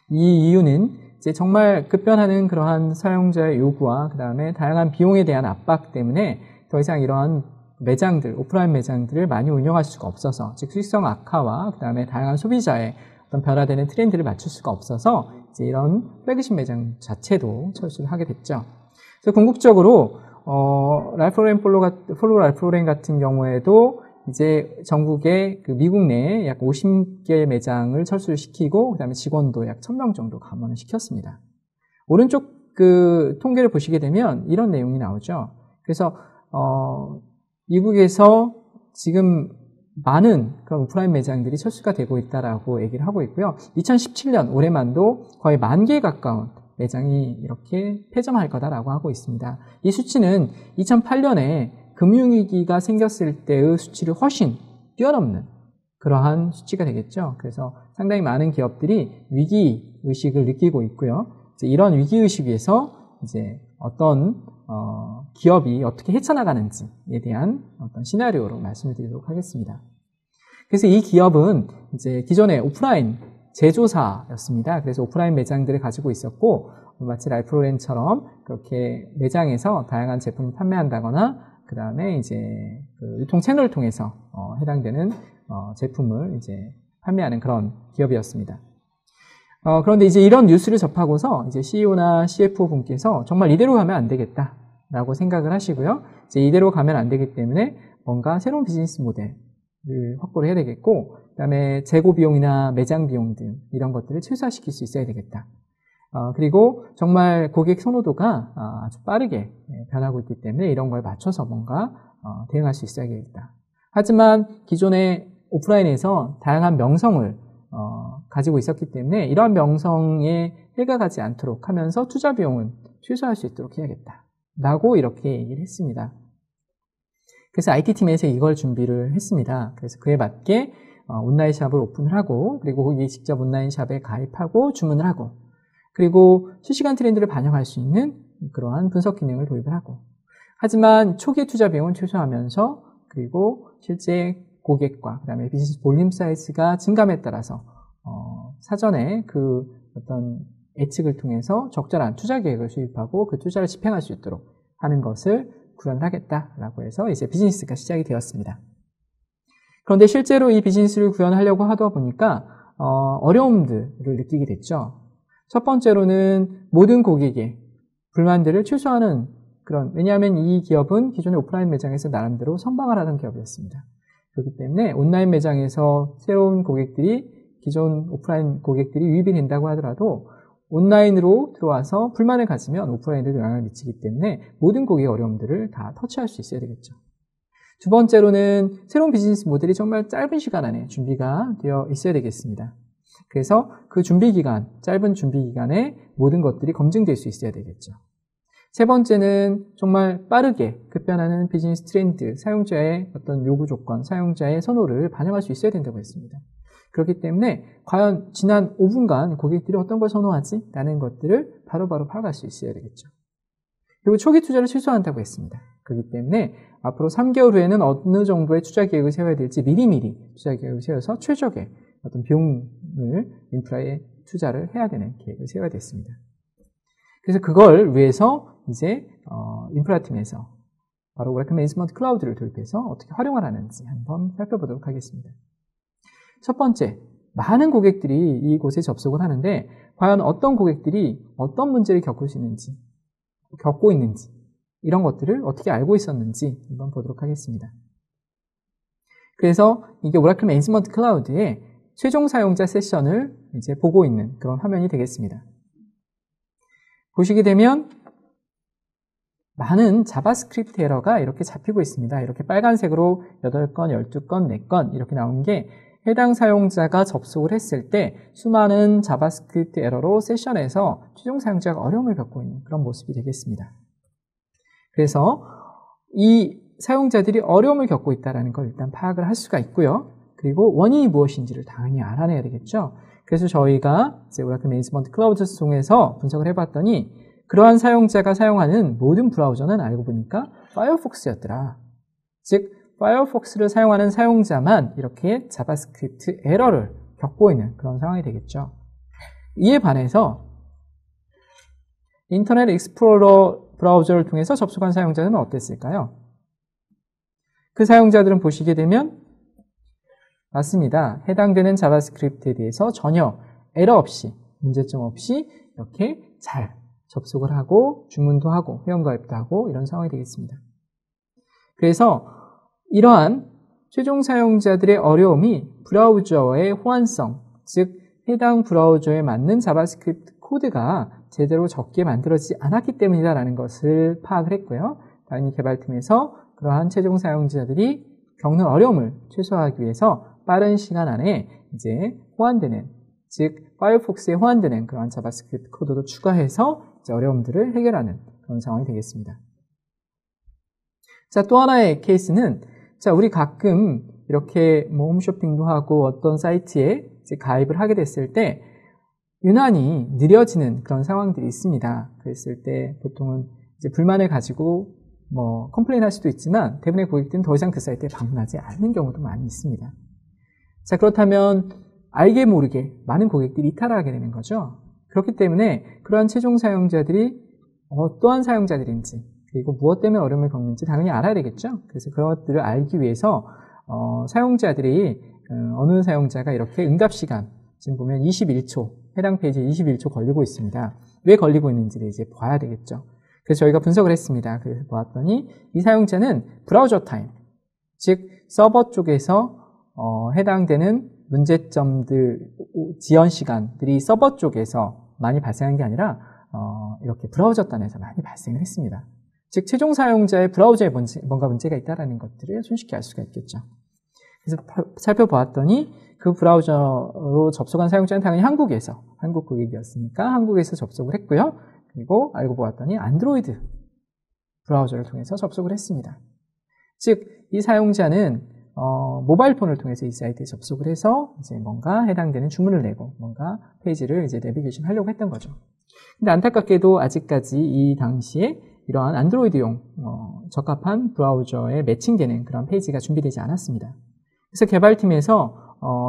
이 이유는 이제 정말 급변하는 그러한 사용자의 요구와 그 다음에 다양한 비용에 대한 압박 때문에 더 이상 이러한 매장들, 오프라인 매장들을 많이 운영할 수가 없어서 즉 수익성 악화와 그 다음에 다양한 소비자의 어떤 변화되는 트렌드를 맞출 수가 없어서 이제 이런 플래그십 매장 자체도 철수를 하게 됐죠. 그래서 궁극적으로 랄프 로렌 폴로 랄프 로렌 같은 경우에도 이제 전국의 그 미국 내에 약 50개 매장을 철수를 시키고 그다음에 직원도 약 1000명 정도 감원을 시켰습니다. 오른쪽 그 통계를 보시게 되면 이런 내용이 나오죠. 그래서 미국에서 지금 많은 그런 오프라인 매장들이 철수가 되고 있다라고 얘기를 하고 있고요. 2017년 올해만도 거의 10,000개에 가까운 매장이 이렇게 폐점할 거다라고 하고 있습니다. 이 수치는 2008년에 금융위기가 생겼을 때의 수치를 훨씬 뛰어넘는 그러한 수치가 되겠죠. 그래서 상당히 많은 기업들이 위기의식을 느끼고 있고요. 이제 이런 위기의식에서 이제 어떤 기업이 어떻게 헤쳐나가는지에 대한 어떤 시나리오로 말씀을 드리도록 하겠습니다. 그래서 이 기업은 이제 기존의 오프라인 제조사였습니다. 그래서 오프라인 매장들을 가지고 있었고 마치 랄프 로렌처럼 그렇게 매장에서 다양한 제품을 판매한다거나 그 다음에 이제 그 유통 채널을 통해서 해당되는 제품을 이제 판매하는 그런 기업이었습니다. 그런데 이제 이런 뉴스를 접하고서 이제 CEO나 CFO 분께서 정말 이대로 가면 안 되겠다라고 생각을 하시고요. 이제 이대로 가면 안 되기 때문에 뭔가 새로운 비즈니스 모델을 확보를 해야 되겠고, 그다음에 재고 비용이나 매장 비용 등 이런 것들을 최소화시킬 수 있어야 되겠다. 그리고 정말 고객 선호도가 아주 빠르게 변하고 있기 때문에 이런 걸 맞춰서 뭔가 대응할 수 있어야겠다. 하지만 기존의 오프라인에서 다양한 명성을 가지고 있었기 때문에 이러한 명성에 해가 가지 않도록 하면서 투자 비용은 최소화할 수 있도록 해야겠다 라고 이렇게 얘기를 했습니다. 그래서 IT팀에서 이걸 준비를 했습니다. 그래서 그에 맞게 온라인 샵을 오픈을 하고, 그리고 거기 직접 온라인 샵에 가입하고 주문을 하고, 그리고 실시간 트렌드를 반영할 수 있는 그러한 분석 기능을 도입을 하고, 하지만 초기 투자 비용은 최소화하면서, 그리고 실제 고객과 그다음에 비즈니스 볼륨 사이즈가 증감에 따라서 사전에 그 어떤 예측을 통해서 적절한 투자 계획을 수립하고 그 투자를 집행할 수 있도록 하는 것을 구현을 하겠다라고 해서 이제 비즈니스가 시작이 되었습니다. 그런데 실제로 이 비즈니스를 구현하려고 하다 보니까 어려움들을 느끼게 됐죠. 첫 번째로는 모든 고객의 불만들을 최소화하는 왜냐하면 이 기업은 기존의 오프라인 매장에서 나름대로 선방을 하던 기업이었습니다. 그렇기 때문에 온라인 매장에서 새로운 고객들이, 기존 오프라인 고객들이 유입이 된다고 하더라도 온라인으로 들어와서 불만을 가지면 오프라인에도 영향을 미치기 때문에 모든 고객의 어려움들을 다 터치할 수 있어야 되겠죠. 두 번째로는 새로운 비즈니스 모델이 정말 짧은 시간 안에 준비가 되어 있어야 되겠습니다. 그래서 그 짧은 준비 기간에 모든 것들이 검증될 수 있어야 되겠죠. 세 번째는 정말 빠르게 급변하는 비즈니스 트렌드, 사용자의 어떤 요구 조건, 사용자의 선호를 반영할 수 있어야 된다고 했습니다. 그렇기 때문에 과연 지난 5분간 고객들이 어떤 걸 선호하지? 라는 것들을 바로바로 파악할 수 있어야 되겠죠. 그리고 초기 투자를 최소화한다고 했습니다. 그렇기 때문에 앞으로 3개월 후에는 어느 정도의 투자 계획을 세워야 될지 미리미리 투자 계획을 세워서 최적의 어떤 비용을 인프라에 투자를 해야 되는 계획을 세워야 됐습니다. 그래서 그걸 위해서 이제 인프라팀에서 바로 오라클 매니지먼트 클라우드를 도입해서 어떻게 활용을 하는지 한번 살펴보도록 하겠습니다. 첫 번째, 많은 고객들이 이곳에 접속을 하는데 과연 어떤 고객들이 어떤 문제를 겪고 있는지 이런 것들을 어떻게 알고 있었는지 한번 보도록 하겠습니다. 그래서 이게 오라클 매니지먼트 클라우드의 최종 사용자 세션을 이제 보고 있는 그런 화면이 되겠습니다. 보시게 되면 많은 자바스크립트 에러가 이렇게 잡히고 있습니다. 이렇게 빨간색으로 8건, 12건, 4건 이렇게 나온 게 해당 사용자가 접속을 했을 때 수많은 자바스크립트 에러로 세션에서 최종 사용자가 어려움을 겪고 있는 그런 모습이 되겠습니다. 그래서 이 사용자들이 어려움을 겪고 있다는 걸 일단 파악을 할 수가 있고요. 그리고 원인이 무엇인지를 당연히 알아내야 되겠죠. 그래서 저희가 이제 오라클 매니지먼트 클라우드 통해서 분석을 해봤더니 그러한 사용자가 사용하는 모든 브라우저는 알고 보니까 파이어폭스였더라. 즉 파이어폭스를 사용하는 사용자만 이렇게 자바스크립트 에러를 겪고 있는 그런 상황이 되겠죠. 이에 반해서 인터넷 익스플로러 브라우저를 통해서 접속한 사용자들은 어땠을까요? 그 사용자들은 보시게 되면 맞습니다. 해당되는 자바스크립트에 대해서 전혀 에러 없이, 문제점 없이 이렇게 잘 접속을 하고 주문도 하고 회원가입도 하고 이런 상황이 되겠습니다. 그래서 이러한 최종 사용자들의 어려움이 브라우저의 호환성, 즉 해당 브라우저에 맞는 자바스크립트 코드가 제대로 적게 만들어지지 않았기 때문이다라는 것을 파악을 했고요. 당연히 개발팀에서 그러한 최종 사용자들이 겪는 어려움을 최소화하기 위해서 빠른 시간 안에 이제 호환되는, 즉 파이어폭스에 호환되는 그러한 자바스크립트 코드도 추가해서 이제 어려움들을 해결하는 그런 상황이 되겠습니다. 자, 또 하나의 케이스는 우리 가끔 이렇게 홈쇼핑도 하고 어떤 사이트에 이제 가입을 하게 됐을 때 유난히 느려지는 그런 상황들이 있습니다. 그랬을 때 보통은 이제 불만을 가지고 컴플레인 할 수도 있지만 대부분의 고객들은 더 이상 그 사이트에 방문하지 않는 경우도 많이 있습니다. 자, 그렇다면 알게 모르게 많은 고객들이 이탈을 하게 되는 거죠. 그렇기 때문에 그러한 최종 사용자들이 어떠한 사용자들인지 그리고 무엇 때문에 어려움을 겪는지 당연히 알아야 되겠죠. 그래서 그런 것들을 알기 위해서 사용자들이 어느 사용자가 이렇게 응답 시간 지금 보면 21초, 해당 페이지에 21초 걸리고 있습니다. 왜 걸리고 있는지를 이제 봐야 되겠죠. 그래서 저희가 분석을 했습니다. 그래서 보았더니 이 사용자는 브라우저 타임, 즉 서버 쪽에서 해당되는 문제점들, 지연 시간들이 서버 쪽에서 많이 발생한 게 아니라 이렇게 브라우저 단에서 많이 발생을 했습니다. 즉 최종 사용자의 브라우저에 뭔가 문제가 있다는 것들을 손쉽게 알 수가 있겠죠. 그래서 살펴보았더니 그 브라우저로 접속한 사용자는 당연히 한국 고객이었으니까 한국에서 접속을 했고요. 그리고 알고 보았더니 안드로이드 브라우저를 통해서 접속을 했습니다. 즉 이 사용자는 모바일 폰을 통해서 이 사이트에 접속을 해서 이제 뭔가 해당되는 주문을 내고 뭔가 페이지를 이제 내비게이션 하려고 했던 거죠. 근데 안타깝게도 아직까지 이 당시에 이러한 안드로이드용 적합한 브라우저에 매칭되는 그런 페이지가 준비되지 않았습니다. 그래서 개발팀에서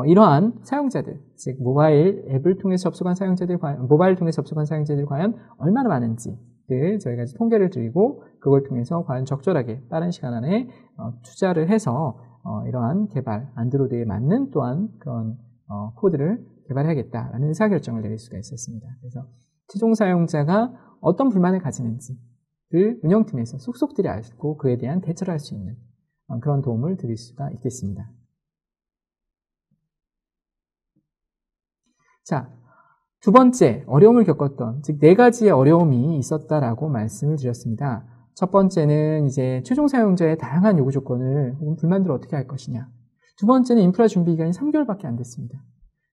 이러한 사용자들, 즉 모바일 앱을 통해서 접속한 사용자들, 모바일 통해서 접속한 사용자들이 과연 얼마나 많은지를 저희가 통계를 드리고 그걸 통해서 과연 적절하게 빠른 시간 안에 투자를 해서 이러한 개발, 안드로이드에 맞는 또한 그런 코드를 개발해야겠다라는 의사결정을 내릴 수가 있었습니다. 그래서 최종 사용자가 어떤 불만을 가지는지를 운영팀에서 속속들이 알고 그에 대한 대처를 할 수 있는 그런 도움을 드릴 수가 있겠습니다. 자, 두 번째 어려움을 겪었던, 즉 4가지의 어려움이 있었다라고 말씀을 드렸습니다. 첫 번째는 이제 최종 사용자의 다양한 요구 조건을 혹은 불만들을 어떻게 할 것이냐. 두 번째는 인프라 준비 기간이 3개월밖에 안 됐습니다.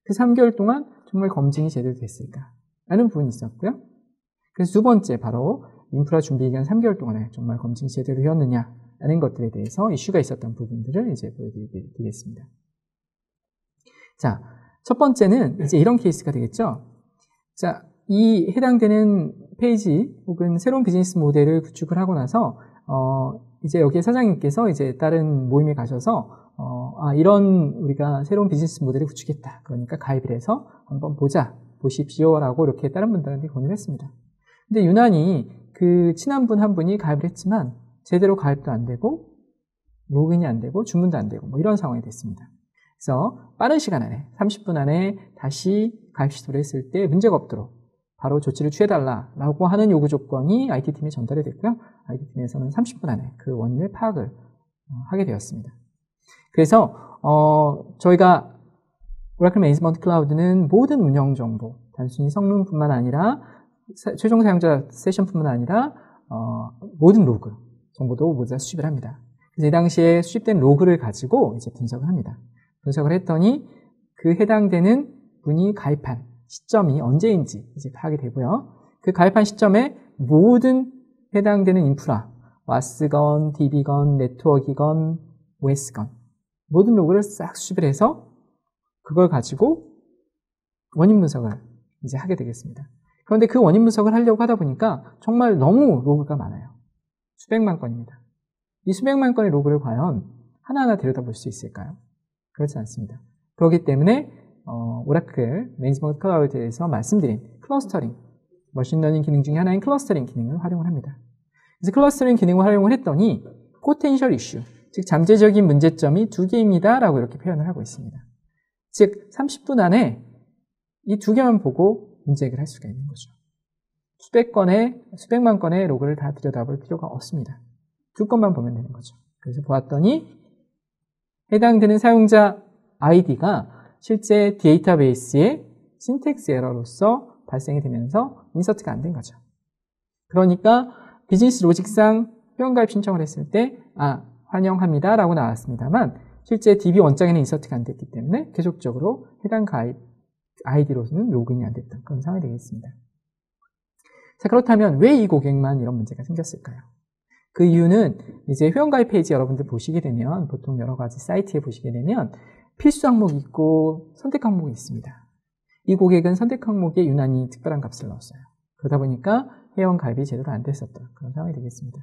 그 3개월 동안 정말 검증이 제대로 됐을까? 라는 부분이 있었고요. 그래서 두 번째 바로 인프라 준비 기간 3개월 동안에 정말 검증이 제대로 되었느냐? 라는 것들에 대해서 이슈가 있었던 부분들을 이제 보여드리겠습니다. 자, 첫 번째는 이제 이런 케이스가 되겠죠. 자, 이 해당되는 페이지 혹은 새로운 비즈니스 모델을 구축을 하고 나서 이제 여기에 사장님께서 이제 다른 모임에 가셔서 이런 우리가 새로운 비즈니스 모델을 구축했다. 그러니까 가입을 해서 한번 보십시오라고 이렇게 다른 분들한테 권유를 했습니다. 근데 유난히 그 친한 분 한 분이 가입을 했지만 제대로 가입도 안 되고 로그인이 안 되고 주문도 안 되고 뭐 이런 상황이 됐습니다. 그래서 빠른 시간 안에 30분 안에 다시 가입 시도를 했을 때 문제가 없도록 바로 조치를 취해달라고 하는 요구 조건이 IT팀에 전달이 됐고요. IT팀에서는 30분 안에 그 원인을 파악을 하게 되었습니다. 그래서 저희가 오라클 매니지먼트 클라우드는 모든 운영 정보, 단순히 성능뿐만 아니라 최종 사용자 세션뿐만 아니라 모든 로그 정보도 모두 다 수집을 합니다. 그래서 이 당시에 수집된 로그를 가지고 이제 분석을 합니다. 분석을 했더니 그 해당되는 분이 가입한 시점이 언제인지 이제 파악이 되고요. 그 가입한 시점에 모든 해당되는 인프라, 와스건, DB건, 네트워크건, OS건 모든 로그를 싹 수집을 해서 그걸 가지고 원인 분석을 이제 하게 되겠습니다. 그런데 그 원인 분석을 하려고 하다 보니까 정말 너무 로그가 많아요. 수백만 건입니다. 이 수백만 건의 로그를 과연 하나하나 들여다볼 수 있을까요? 그렇지 않습니다. 그렇기 때문에 오라클 매니지먼트 클라우드에서 말씀드린 클러스터링, 머신러닝 기능 중에 하나인 클러스터링 기능을 활용을 합니다. 그래서 클러스터링 기능을 활용을 했더니 포텐셜 이슈, 즉 잠재적인 문제점이 2개입니다 라고 이렇게 표현을 하고 있습니다. 즉 30분 안에 이 2개만 보고 문제 해결할 수가 있는 거죠. 수백만 건의 로그를 다 들여다볼 필요가 없습니다. 2건만 보면 되는 거죠. 그래서 보았더니 해당되는 사용자 아이디가 실제 데이터베이스의 신텍스 에러로서 발생이 되면서 인서트가 안 된 거죠. 그러니까 비즈니스 로직상 회원가입 신청을 했을 때 환영합니다 라고 나왔습니다만 실제 DB 원장에는 인서트가 안 됐기 때문에 계속적으로 해당 가입 아이디로서는 로그인이 안 됐던 그런 상황이 되겠습니다. 자, 그렇다면 왜 이 고객만 이런 문제가 생겼을까요? 그 이유는 이제 회원가입 페이지 여러분들 보시게 되면 보통 여러 가지 사이트에 보시게 되면 필수 항목이 있고 선택 항목이 있습니다. 이 고객은 선택 항목에 유난히 특별한 값을 넣었어요. 그러다 보니까 회원 가입이 제대로 안 됐었던 그런 상황이 되겠습니다.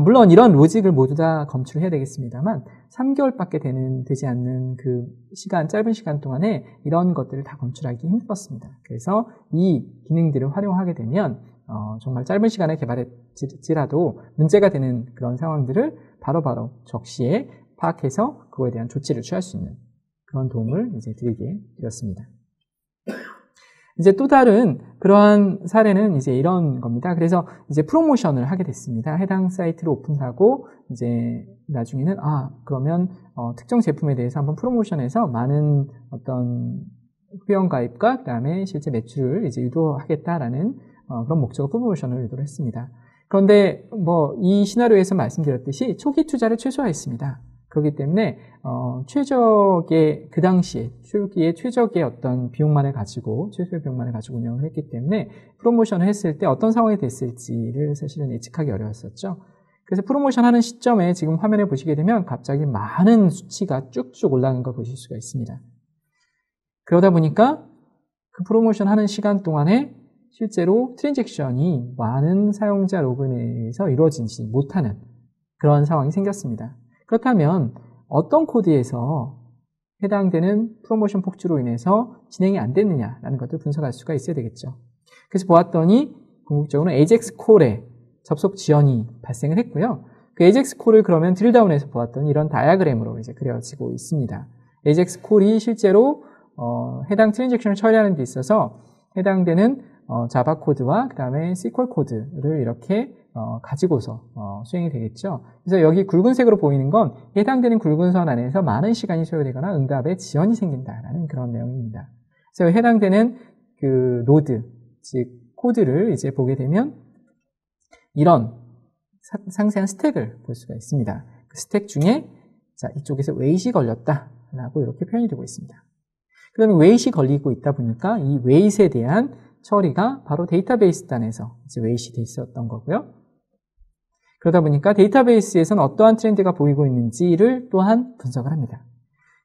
물론 이런 로직을 모두 다 검출해야 되겠습니다만 3개월밖에 되지 않는 그 짧은 시간 동안에 이런 것들을 다 검출하기 힘들었습니다. 그래서 이 기능들을 활용하게 되면 정말 짧은 시간에 개발했지라도 문제가 되는 그런 상황들을 바로바로 적시에 파악해서 그거에 대한 조치를 취할 수 있는 그런 도움을 이제 드리게 되었습니다. 이제 또 다른 그러한 사례는 이제 이런 겁니다. 그래서 이제 프로모션을 하게 됐습니다. 해당 사이트를 오픈하고 이제 나중에는 그러면 특정 제품에 대해서 한번 프로모션해서 많은 어떤 회원 가입과 그다음에 실제 매출을 이제 유도하겠다라는 그런 목적으로 프로모션을 유도를 했습니다. 그런데 이 시나리오에서 말씀드렸듯이 초기 투자를 최소화했습니다. 그렇기 때문에 최적의 그 당시에 초기에 최적의 어떤 비용만을 가지고 최소의 비용만을 가지고 운영을 했기 때문에 프로모션을 했을 때 어떤 상황이 됐을지를 사실은 예측하기 어려웠었죠. 그래서 프로모션 하는 시점에 지금 화면에 보시게 되면 갑자기 많은 수치가 쭉쭉 올라가는 걸 보실 수가 있습니다. 그러다 보니까 그 프로모션 하는 시간 동안에 실제로 트랜잭션이 많은 사용자 로그인에 의해서 이루어지지 못하는 그런 상황이 생겼습니다. 그렇다면 어떤 코드에서 해당되는 프로모션 폭주로 인해서 진행이 안 됐느냐라는 것을 분석할 수가 있어야 되겠죠. 그래서 보았더니 궁극적으로 AJAX 콜에 접속 지연이 발생을 했고요. 그 AJAX 콜을 그러면 드릴다운해서 보았더니 이런 다이아그램으로 이제 그려지고 있습니다. AJAX 콜이 실제로 해당 트랜잭션을 처리하는 데 있어서 해당되는 자바 코드와 그 다음에 SQL 코드를 이렇게 가지고서 수행이 되겠죠. 그래서 여기 굵은색으로 보이는 건 해당되는 굵은 선 안에서 많은 시간이 소요되거나 응답에 지연이 생긴다라는 그런 내용입니다. 그래서 해당되는 그 노드, 즉 코드를 이제 보게 되면 이런 상세한 스택을 볼 수가 있습니다. 그 스택 중에 이쪽에서 웨이트이 걸렸다라고 이렇게 표현이 되고 있습니다. 그러면 웨이트이 걸리고 있다 보니까 이 웨이트에 대한 처리가 바로 데이터베이스 단에서 이제 웨이트이 돼 있었던 거고요. 그러다 보니까 데이터베이스에서는 어떠한 트렌드가 보이고 있는지를 또한 분석을 합니다.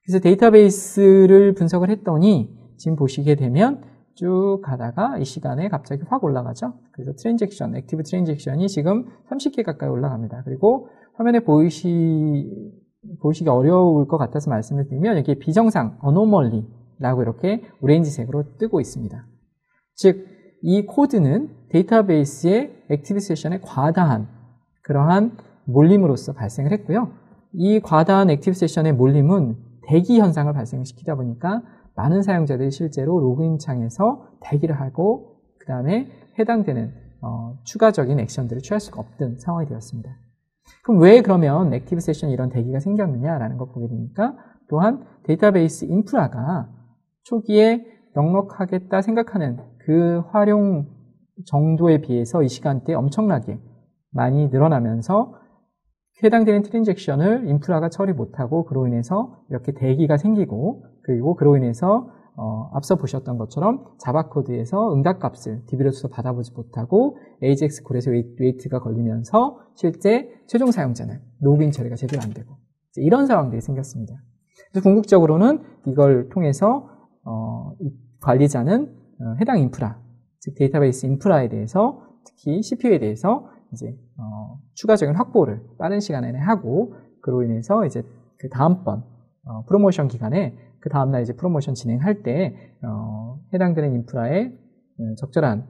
그래서 데이터베이스를 분석을 했더니 지금 보시게 되면 쭉 가다가 이 시간에 갑자기 확 올라가죠. 그래서 트랜잭션, 액티브 트랜잭션이 지금 30개 가까이 올라갑니다. 그리고 화면에 보시기 어려울 것 같아서 말씀을 드리면 여기에 비정상, 어노멀리라고 이렇게 오렌지색으로 뜨고 있습니다. 즉, 이 코드는 데이터베이스의 액티브 세션에 과다한 그러한 몰림으로써 발생을 했고요. 이 과다한 액티브 세션의 몰림은 대기 현상을 발생시키다 보니까 많은 사용자들이 실제로 로그인 창에서 대기를 하고 그 다음에 해당되는 추가적인 액션들을 취할 수가 없던 상황이 되었습니다. 그럼 왜 그러면 액티브 세션에 이런 대기가 생겼느냐라는 걸 보게 되니까 또한 데이터베이스 인프라가 초기에 넉넉하겠다 생각하는 그 활용 정도에 비해서 이 시간대에 엄청나게 많이 늘어나면서 해당되는 트랜잭션을 인프라가 처리 못하고 그로 인해서 이렇게 대기가 생기고 그리고 그로 인해서 앞서 보셨던 것처럼 자바 코드에서 응답값을 DB로서 받아보지 못하고 AJAX 콜에서 웨이트가 걸리면서 실제 최종 사용자는 로그인 처리가 제대로 안 되고 이런 상황들이 생겼습니다. 그래서 궁극적으로는 이걸 통해서 이 관리자는 해당 인프라, 즉 데이터베이스 인프라에 대해서 특히 CPU에 대해서 이제 추가적인 확보를 빠른 시간 안에 하고 그로 인해서 이제 그 다음번 프로모션 기간에 그 다음날 이제 프로모션 진행할 때 해당되는 인프라에 적절한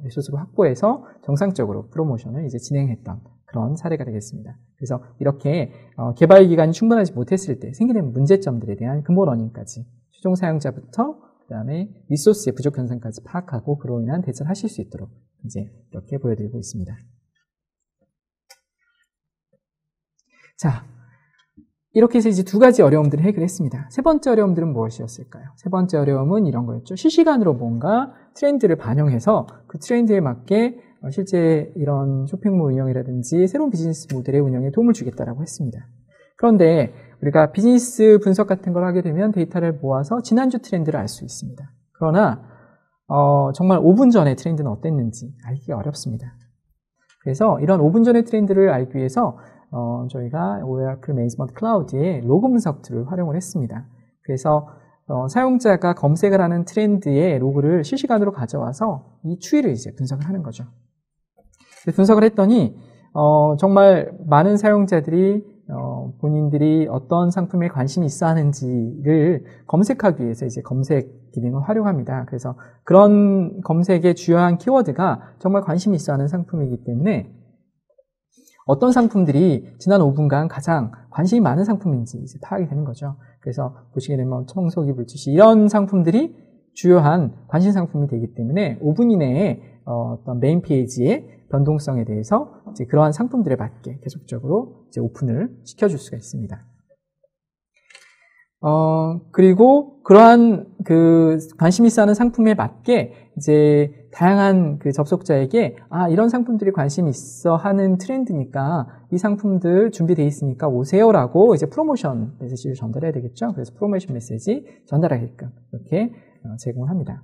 리소스를 확보해서 정상적으로 프로모션을 이제 진행했던 그런 사례가 되겠습니다. 그래서 이렇게 개발 기간이 충분하지 못했을 때 생기는 문제점들에 대한 근본 원인까지 최종 사용자부터 그다음에 리소스의 부족 현상까지 파악하고 그로 인한 대처를 하실 수 있도록 이제 이렇게 보여드리고 있습니다. 자, 이렇게 해서 이제 두 가지 어려움들을 해결했습니다. 세 번째 어려움들은 무엇이었을까요? 세 번째 어려움은 이런 거였죠. 실시간으로 뭔가 트렌드를 반영해서 그 트렌드에 맞게 실제 이런 쇼핑몰 운영이라든지 새로운 비즈니스 모델의 운영에 도움을 주겠다라고 했습니다. 그런데 우리가 비즈니스 분석 같은 걸 하게 되면 데이터를 모아서 지난주 트렌드를 알 수 있습니다. 그러나 정말 5분 전의 트렌드는 어땠는지 알기가 어렵습니다. 그래서 이런 5분 전의 트렌드를 알기 위해서 저희가 오라클 매니지먼트 클라우드의 로그 분석 툴을 활용을 했습니다. 그래서 사용자가 검색을 하는 트렌드의 로그를 실시간으로 가져와서 이 추이를 이제 분석을 하는 거죠. 분석을 했더니 정말 많은 사용자들이 본인들이 어떤 상품에 관심이 있어 하는지를 검색하기 위해서 이제 검색 기능을 활용합니다. 그래서 그런 검색의 주요한 키워드가 정말 관심이 있어 하는 상품이기 때문에 어떤 상품들이 지난 5분간 가장 관심이 많은 상품인지 이제 파악이 되는 거죠. 그래서 보시게 되면 청소기, 물티슈 이런 상품들이 주요한 관심 상품이 되기 때문에 5분 이내에 어떤 메인 페이지의 변동성에 대해서 이제 그러한 상품들에 맞게 계속적으로 이제 오픈을 시켜줄 수가 있습니다. 그리고 그러한 그 관심 있어 하는 상품에 맞게 이제 다양한 그 접속자에게 이런 상품들이 관심 있어 하는 트렌드니까 이 상품들 준비되어 있으니까 오세요라고 이제 프로모션 메시지를 전달해야 되겠죠. 그래서 프로모션 메시지 전달하게끔 이렇게 제공을 합니다.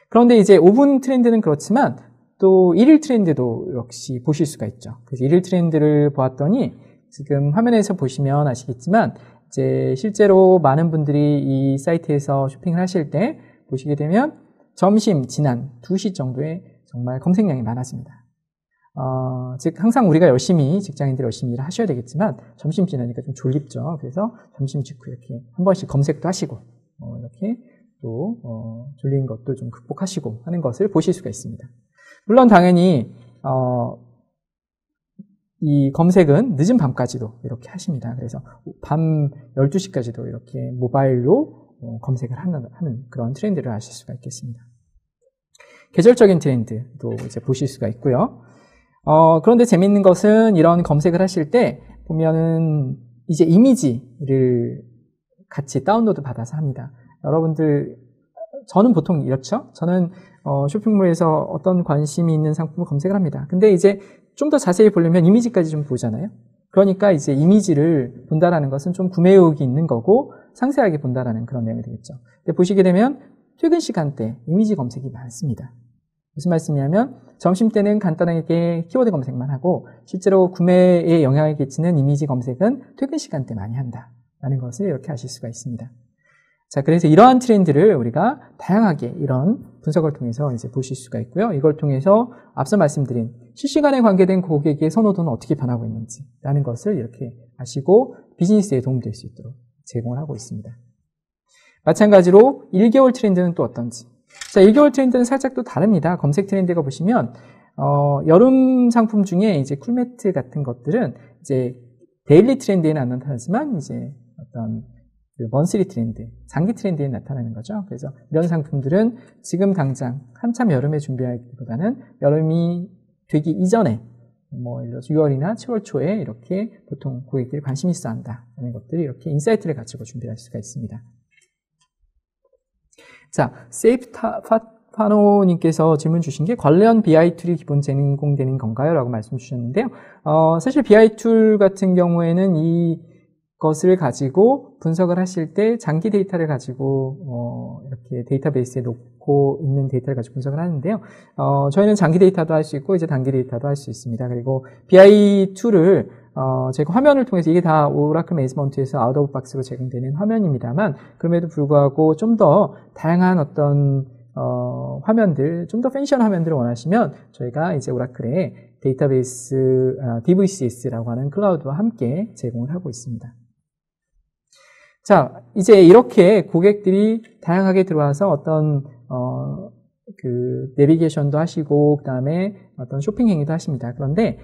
그런데 이제 5분 트렌드는 그렇지만 또 1일 트렌드도 역시 보실 수가 있죠. 그래서 1일 트렌드를 보았더니 지금 화면에서 보시면 아시겠지만 이제 실제로 많은 분들이 이 사이트에서 쇼핑을 하실 때 보시게 되면 점심 지난 2시 정도에 정말 검색량이 많아집니다. 즉 항상 우리가 직장인들이 열심히 일을 하셔야 되겠지만 점심 지나니까 좀 졸립죠. 그래서 점심 직후 이렇게 한 번씩 검색도 하시고 이렇게 또 졸린 것도 좀 극복하시고 하는 것을 보실 수가 있습니다. 물론 당연히 이 검색은 늦은 밤까지도 이렇게 하십니다. 그래서 밤 12시까지도 이렇게 모바일로 검색을 하는 그런 트렌드를 아실 수가 있겠습니다. 계절적인 트렌드도 이제 보실 수가 있고요. 그런데 재밌는 것은 이런 검색을 하실 때 보면은 이제 이미지를 같이 다운로드 받아서 합니다. 여러분들, 저는 보통 이렇죠. 저는 쇼핑몰에서 어떤 관심이 있는 상품을 검색을 합니다. 근데 이제 좀 더 자세히 보려면 이미지까지 좀 보잖아요. 그러니까 이제 이미지를 본다라는 것은 좀 구매 의욕이 있는 거고 상세하게 본다라는 그런 내용이 되겠죠. 근데 보시게 되면 퇴근 시간대 이미지 검색이 많습니다. 무슨 말씀이냐면 점심때는 간단하게 키워드 검색만 하고 실제로 구매에 영향을 끼치는 이미지 검색은 퇴근 시간대 많이 한다라는 것을 이렇게 아실 수가 있습니다. 자, 그래서 이러한 트렌드를 우리가 다양하게 이런 분석을 통해서 이제 보실 수가 있고요. 이걸 통해서 앞서 말씀드린 실시간에 관계된 고객의 선호도는 어떻게 변하고 있는지라는 것을 이렇게 아시고 비즈니스에 도움될 수 있도록 제공을 하고 있습니다. 마찬가지로 1개월 트렌드는 또 어떤지. 자, 1개월 트렌드는 살짝 또 다릅니다. 검색 트렌드가 보시면 여름 상품 중에 이제 쿨매트 같은 것들은 이제 데일리 트렌드에는 안 나타나지만 이제 어떤 그 먼스리 트렌드, 장기 트렌드에 나타나는 거죠. 그래서 이런 상품들은 지금 당장 한참 여름에 준비하기보다는 여름이 되기 이전에 뭐 6월이나 7월 초에 이렇게 보통 고객들이 관심 있어 한다는 것들이 이렇게 인사이트를 가지고 준비할 수가 있습니다. 자, 세이프파노님께서 질문 주신 게 관련 BI 툴이 기본 제공되는 건가요? 라고 말씀 주셨는데요. 사실 BI 툴 같은 경우에는 이것을 가지고 분석을 하실 때 장기 데이터를 가지고 이렇게 데이터베이스에 놓고 있는 데이터를 가지고 분석을 하는데요. 저희는 장기 데이터도 할 수 있고 이제 단기 데이터도 할 수 있습니다. 그리고 BI 툴을 제가 화면을 통해서 이게 다 오라클 매니지먼트에서 아웃 오브 박스로 제공되는 화면입니다만 그럼에도 불구하고 좀 더 다양한 어떤 화면들, 좀 더 팬시한 화면들을 원하시면 저희가 이제 오라클의 데이터베이스 DVCS라고 하는 클라우드와 함께 제공을 하고 있습니다. 자, 이제 이렇게 고객들이 다양하게 들어와서 어떤 그 내비게이션도 하시고 그다음에 어떤 쇼핑 행위도 하십니다. 그런데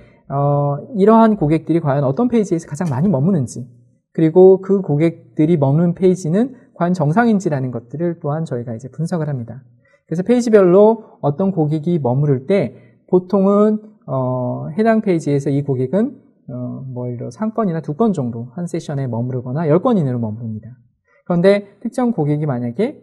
이러한 고객들이 과연 어떤 페이지에서 가장 많이 머무는지 그리고 그 고객들이 머무는 페이지는 과연 정상인지라는 것들을 또한 저희가 이제 분석을 합니다. 그래서 페이지별로 어떤 고객이 머무를 때 보통은 해당 페이지에서 이 고객은 뭐 예를 들어 3건이나 2건 정도 한 세션에 머무르거나 10건 이내로 머무릅니다. 그런데 특정 고객이 만약에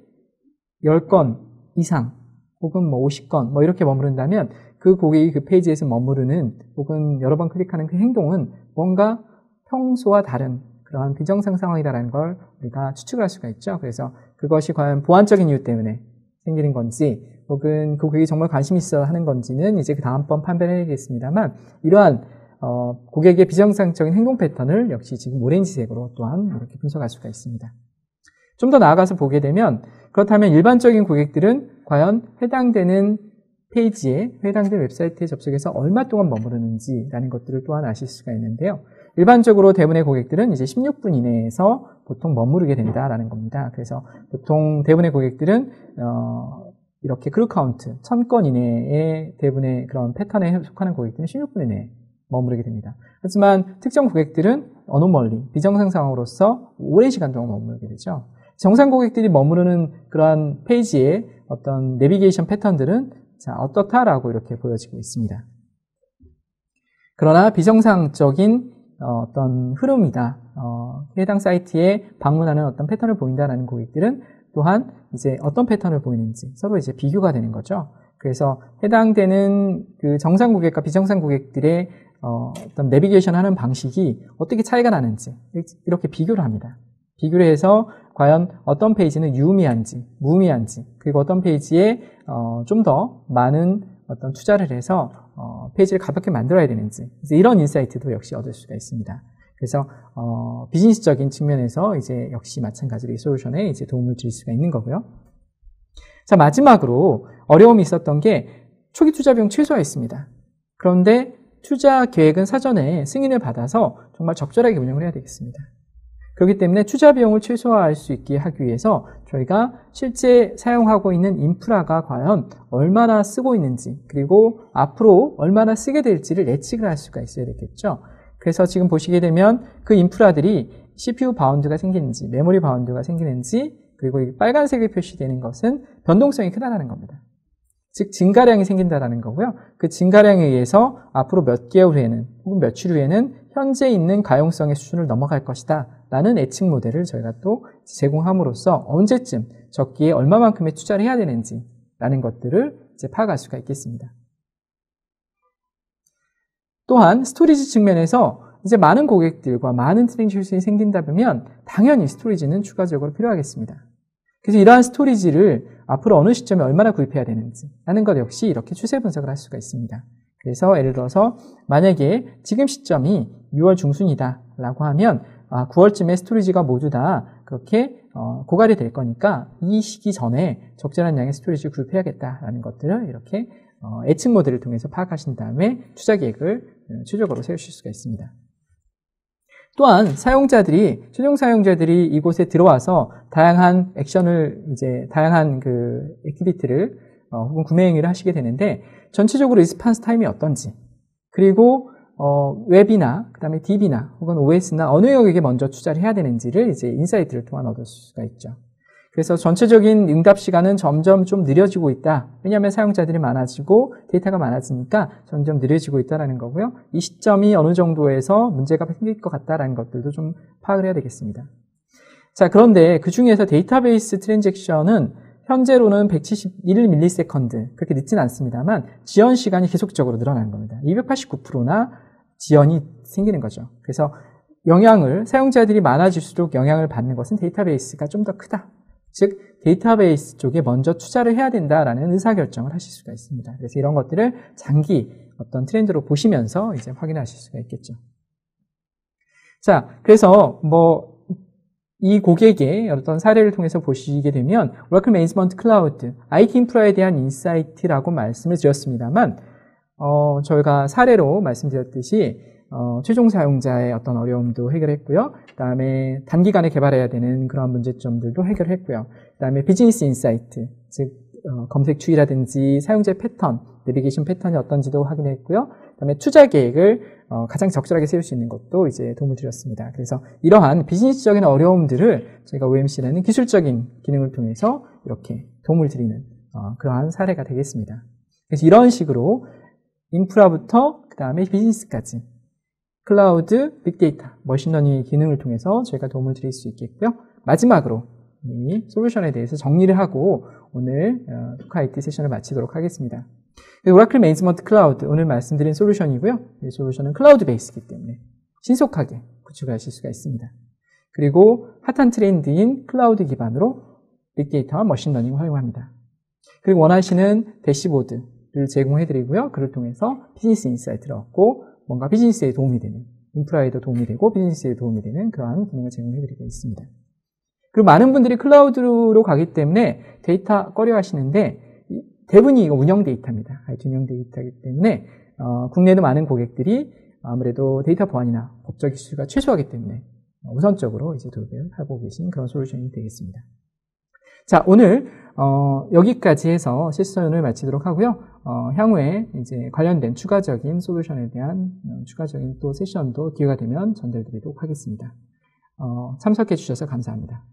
10건 이상 혹은 뭐 50건 뭐 이렇게 머무른다면 그 고객이 그 페이지에서 머무르는 혹은 여러 번 클릭하는 그 행동은 뭔가 평소와 다른 그러한 비정상 상황이다라는 걸 우리가 추측을 할 수가 있죠. 그래서 그것이 과연 보안적인 이유 때문에 생기는 건지 혹은 그 고객이 정말 관심 있어 하는 건지는 이제 그 다음번 판별해야겠습니다만 이러한 고객의 비정상적인 행동 패턴을 역시 지금 오렌지색으로 또한 이렇게 분석할 수가 있습니다. 좀 더 나아가서 보게 되면 그렇다면 일반적인 고객들은 과연 해당되는 페이지에 해당되는 웹사이트에 접속해서 얼마 동안 머무르는지라는 것들을 또한 아실 수가 있는데요. 일반적으로 대부분의 고객들은 이제 16분 이내에서 보통 머무르게 된다라는 겁니다. 그래서 보통 대부분의 고객들은 이렇게 그룹 카운트 1000건 이내에 대부분의 그런 패턴에 속하는 고객들은 16분 이내에 머무르게 됩니다. 하지만 특정 고객들은 어느 멀리 비정상 상황으로서 오랜 시간 동안 머무르게 되죠. 정상 고객들이 머무르는 그러한 페이지의 어떤 내비게이션 패턴들은 어떻다라고 이렇게 보여지고 있습니다. 그러나 비정상적인 어떤 흐름이다. 해당 사이트에 방문하는 어떤 패턴을 보인다라는 고객들은 또한 이제 어떤 패턴을 보이는지 서로 이제 비교가 되는 거죠. 그래서 해당되는 그 정상 고객과 비정상 고객들의 어떤 내비게이션 하는 방식이 어떻게 차이가 나는지 이렇게 비교를 합니다. 비교를 해서 과연 어떤 페이지는 유의미한지, 무의미한지, 그리고 어떤 페이지에 좀 더 많은 어떤 투자를 해서 페이지를 가볍게 만들어야 되는지, 이런 인사이트도 역시 얻을 수가 있습니다. 그래서 비즈니스적인 측면에서 이제 역시 마찬가지로 이 솔루션에 이제 도움을 드릴 수가 있는 거고요. 자, 마지막으로 어려움이 있었던 게 초기 투자 비용 최소화했습니다. 그런데 투자 계획은 사전에 승인을 받아서 정말 적절하게 운영을 해야 되겠습니다. 그렇기 때문에 투자 비용을 최소화할 수 있게 하기 위해서 저희가 실제 사용하고 있는 인프라가 과연 얼마나 쓰고 있는지, 그리고 앞으로 얼마나 쓰게 될지를 예측을 할 수가 있어야 되겠죠. 그래서 지금 보시게 되면 그 인프라들이 CPU 바운드가 생기는지, 메모리 바운드가 생기는지, 그리고 이 빨간색이 표시되는 것은 변동성이 크다라는 겁니다. 즉 증가량이 생긴다라는 거고요. 그 증가량에 의해서 앞으로 몇 개월 후에는 혹은 며칠 후에는 현재 있는 가용성의 수준을 넘어갈 것이다 라는 예측 모델을 저희가 또 제공함으로써 언제쯤 적기에 얼마만큼의 투자를 해야 되는지 라는 것들을 이제 파악할 수가 있겠습니다. 또한 스토리지 측면에서 이제 많은 고객들과 많은 트랜지션이 생긴다면 당연히 스토리지는 추가적으로 필요하겠습니다. 그래서 이러한 스토리지를 앞으로 어느 시점에 얼마나 구입해야 되는지 하는 것 역시 이렇게 추세 분석을 할 수가 있습니다. 그래서 예를 들어서 만약에 지금 시점이 6월 중순이다 라고 하면 9월쯤에 스토리지가 모두 다 그렇게 고갈이 될 거니까 이 시기 전에 적절한 양의 스토리지를 구입해야겠다라는 것들을 이렇게 예측 모델을 통해서 파악하신 다음에 투자 계획을 최적으로 세우실 수가 있습니다. 또한 최종 사용자들이 이곳에 들어와서 다양한 액션을 다양한 그 액티비티를 혹은 구매 행위를 하시게 되는데 전체적으로 리스판스 타임이 어떤지, 그리고 웹이나 그다음에 DB나 혹은 OS나 어느 영역에 먼저 투자를 해야 되는지를 이제 인사이트를 통한 얻을 수가 있죠. 그래서 전체적인 응답 시간은 점점 좀 느려지고 있다. 왜냐하면 사용자들이 많아지고 데이터가 많아지니까 점점 느려지고 있다는 거고요. 이 시점이 어느 정도에서 문제가 생길 것 같다라는 것들도 좀 파악을 해야 되겠습니다. 자, 그런데 그 중에서 데이터베이스 트랜잭션은 현재로는 171ms, 그렇게 늦지는 않습니다만 지연 시간이 계속적으로 늘어나는 겁니다. 289%나 지연이 생기는 거죠. 그래서 사용자들이 많아질수록 영향을 받는 것은 데이터베이스가 좀 더 크다. 즉 데이터베이스 쪽에 먼저 투자를 해야 된다라는 의사결정을 하실 수가 있습니다. 그래서 이런 것들을 장기 어떤 트렌드로 보시면서 이제 확인하실 수가 있겠죠. 자, 그래서 이 고객의 어떤 사례를 통해서 보시게 되면 오라클 매니지먼트 클라우드, IT 인프라에 대한 인사이트라고 말씀을 드렸습니다만 저희가 사례로 말씀드렸듯이 최종 사용자의 어떤 어려움도 해결했고요. 그 다음에 단기간에 개발해야 되는 그런 문제점들도 해결했고요. 그 다음에 비즈니스 인사이트, 즉 검색 추이라든지 사용자의 패턴, 내비게이션 패턴이 어떤지도 확인했고요. 그 다음에 투자 계획을 가장 적절하게 세울 수 있는 것도 이제 도움을 드렸습니다. 그래서 이러한 비즈니스적인 어려움들을 저희가 OMC라는 기술적인 기능을 통해서 이렇게 도움을 드리는 그러한 사례가 되겠습니다. 그래서 이런 식으로 인프라부터 그 다음에 비즈니스까지 클라우드, 빅데이터, 머신러닝의 기능을 통해서 저희가 도움을 드릴 수 있겠고요. 마지막으로 이 솔루션에 대해서 정리를 하고 오늘 토크 IT 세션을 마치도록 하겠습니다. 오라클 매니지먼트 클라우드, 오늘 말씀드린 솔루션이고요. 이 솔루션은 클라우드 베이스이기 때문에 신속하게 구축하실 수가 있습니다. 그리고 핫한 트렌드인 클라우드 기반으로 빅데이터와 머신러닝을 활용합니다. 그리고 원하시는 대시보드를 제공해드리고요. 그를 통해서 비즈니스 인사이트를 얻고 뭔가 비즈니스에 도움이 되는, 인프라에도 도움이 되고 비즈니스에 도움이 되는 그러한 기능을 제공해드리고 있습니다. 그리고 많은 분들이 클라우드로 가기 때문에 데이터 꺼려 하시는데 대부분이 이거 운영 데이터입니다. IT 운영 데이터이기 때문에 국내에도 많은 고객들이 아무래도 데이터 보안이나 법적 이슈가 최소하기 때문에 우선적으로 이제 도입을 하고 계신 그런 솔루션이 되겠습니다. 자, 오늘 여기까지 해서 실습전을 마치도록 하고요. 향후에 이제 관련된 추가적인 솔루션에 대한 추가적인 또 세션도 기회가 되면 전달드리도록 하겠습니다. 참석해 주셔서 감사합니다.